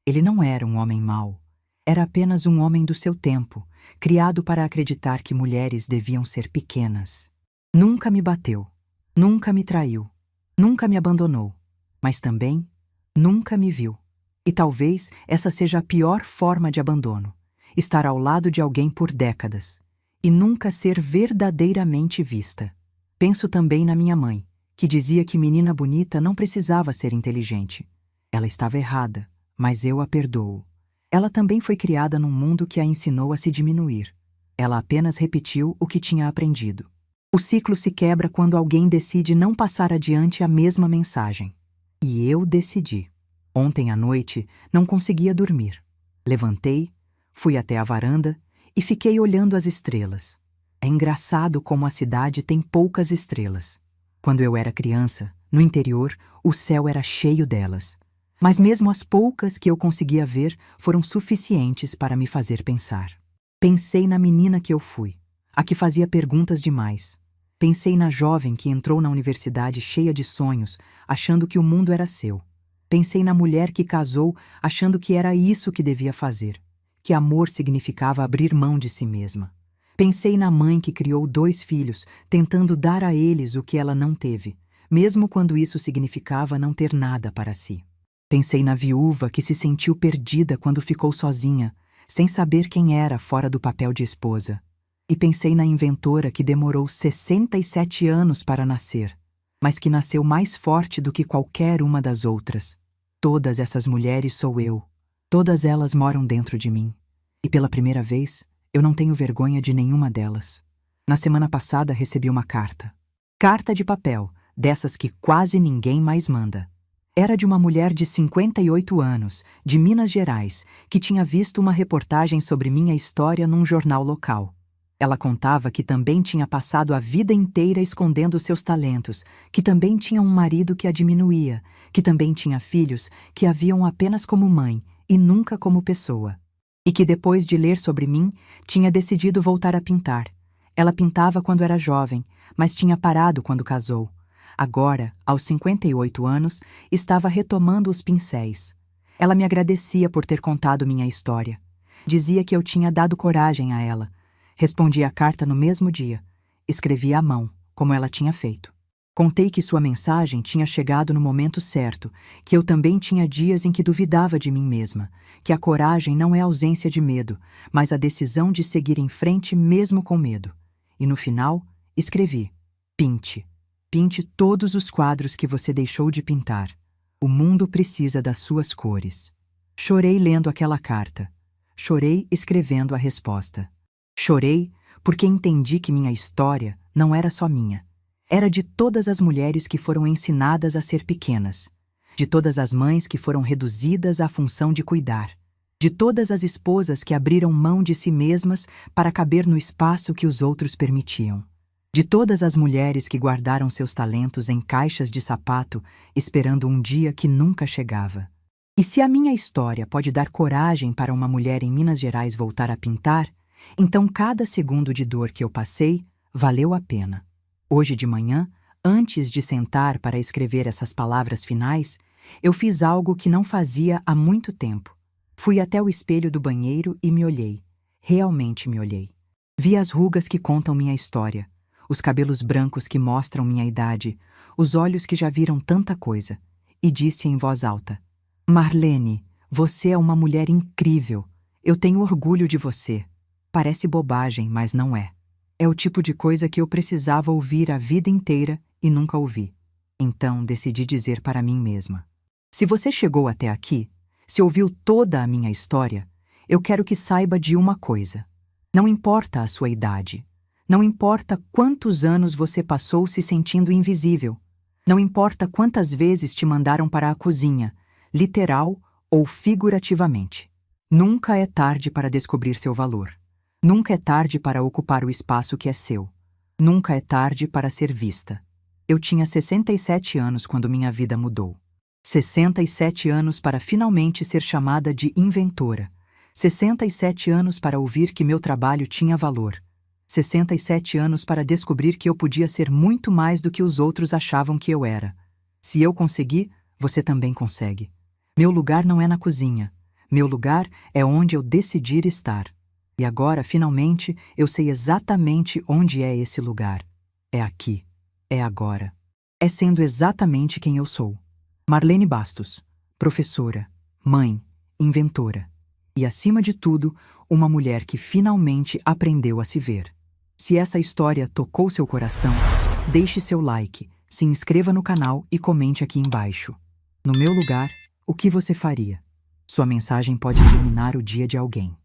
Ele não era um homem mau. Era apenas um homem do seu tempo, criado para acreditar que mulheres deviam ser pequenas. Nunca me bateu, nunca me traiu, nunca me abandonou, mas também nunca me viu. E talvez essa seja a pior forma de abandono, estar ao lado de alguém por décadas e nunca ser verdadeiramente vista. Penso também na minha mãe, que dizia que menina bonita não precisava ser inteligente. Ela estava errada, mas eu a perdoo. Ela também foi criada num mundo que a ensinou a se diminuir. Ela apenas repetiu o que tinha aprendido. O ciclo se quebra quando alguém decide não passar adiante a mesma mensagem. E eu decidi. Ontem à noite não conseguia dormir. Levantei, fui até a varanda e fiquei olhando as estrelas. É engraçado como a cidade tem poucas estrelas. Quando eu era criança, no interior, o céu era cheio delas. Mas mesmo as poucas que eu conseguia ver foram suficientes para me fazer pensar. Pensei na menina que eu fui, a que fazia perguntas demais. Pensei na jovem que entrou na universidade cheia de sonhos, achando que o mundo era seu. Pensei na mulher que casou, achando que era isso que devia fazer, que amor significava abrir mão de si mesma. Pensei na mãe que criou 2 filhos, tentando dar a eles o que ela não teve, mesmo quando isso significava não ter nada para si. Pensei na viúva que se sentiu perdida quando ficou sozinha, sem saber quem era fora do papel de esposa. E pensei na inventora que demorou 67 anos para nascer, mas que nasceu mais forte do que qualquer uma das outras. Todas essas mulheres sou eu. Todas elas moram dentro de mim. E pela primeira vez, eu não tenho vergonha de nenhuma delas. Na semana passada recebi uma carta. Carta de papel, dessas que quase ninguém mais manda. Era de uma mulher de 58 anos, de Minas Gerais, que tinha visto uma reportagem sobre minha história num jornal local. Ela contava que também tinha passado a vida inteira escondendo seus talentos, que também tinha um marido que a diminuía, que também tinha filhos que a viam apenas como mãe e nunca como pessoa. E que depois de ler sobre mim, tinha decidido voltar a pintar. Ela pintava quando era jovem, mas tinha parado quando casou. Agora, aos 58 anos, estava retomando os pincéis. Ela me agradecia por ter contado minha história. Dizia que eu tinha dado coragem a ela. Respondi a carta no mesmo dia. Escrevi à mão, como ela tinha feito. Contei que sua mensagem tinha chegado no momento certo, que eu também tinha dias em que duvidava de mim mesma, que a coragem não é ausência de medo, mas a decisão de seguir em frente mesmo com medo. E no final, escrevi: pinte. Pinte todos os quadros que você deixou de pintar. O mundo precisa das suas cores. Chorei lendo aquela carta. Chorei escrevendo a resposta. Chorei porque entendi que minha história não era só minha. Era de todas as mulheres que foram ensinadas a ser pequenas. De todas as mães que foram reduzidas à função de cuidar. De todas as esposas que abriram mão de si mesmas para caber no espaço que os outros permitiam. De todas as mulheres que guardaram seus talentos em caixas de sapato, esperando um dia que nunca chegava. E se a minha história pode dar coragem para uma mulher em Minas Gerais voltar a pintar, então cada segundo de dor que eu passei valeu a pena. Hoje de manhã, antes de sentar para escrever essas palavras finais, eu fiz algo que não fazia há muito tempo. Fui até o espelho do banheiro e me olhei. Realmente me olhei. Vi as rugas que contam minha história, os cabelos brancos que mostram minha idade, os olhos que já viram tanta coisa, e disse em voz alta: Marlene, você é uma mulher incrível. Eu tenho orgulho de você. Parece bobagem, mas não é. É o tipo de coisa que eu precisava ouvir a vida inteira e nunca ouvi. Então decidi dizer para mim mesma: se você chegou até aqui, se ouviu toda a minha história, eu quero que saiba de uma coisa. Não importa a sua idade. Não importa quantos anos você passou se sentindo invisível. Não importa quantas vezes te mandaram para a cozinha, literal ou figurativamente. Nunca é tarde para descobrir seu valor. Nunca é tarde para ocupar o espaço que é seu. Nunca é tarde para ser vista. Eu tinha 67 anos quando minha vida mudou. 67 anos para finalmente ser chamada de inventora. 67 anos para ouvir que meu trabalho tinha valor. 67 anos para descobrir que eu podia ser muito mais do que os outros achavam que eu era. Se eu consegui, você também consegue. Meu lugar não é na cozinha. Meu lugar é onde eu decidir estar. E agora, finalmente, eu sei exatamente onde é esse lugar. É aqui. É agora. É sendo exatamente quem eu sou. Marlene Bastos, professora, mãe, inventora. E, acima de tudo, uma mulher que finalmente aprendeu a se ver. Se essa história tocou seu coração, deixe seu like, se inscreva no canal e comente aqui embaixo. No meu lugar, o que você faria? Sua mensagem pode iluminar o dia de alguém.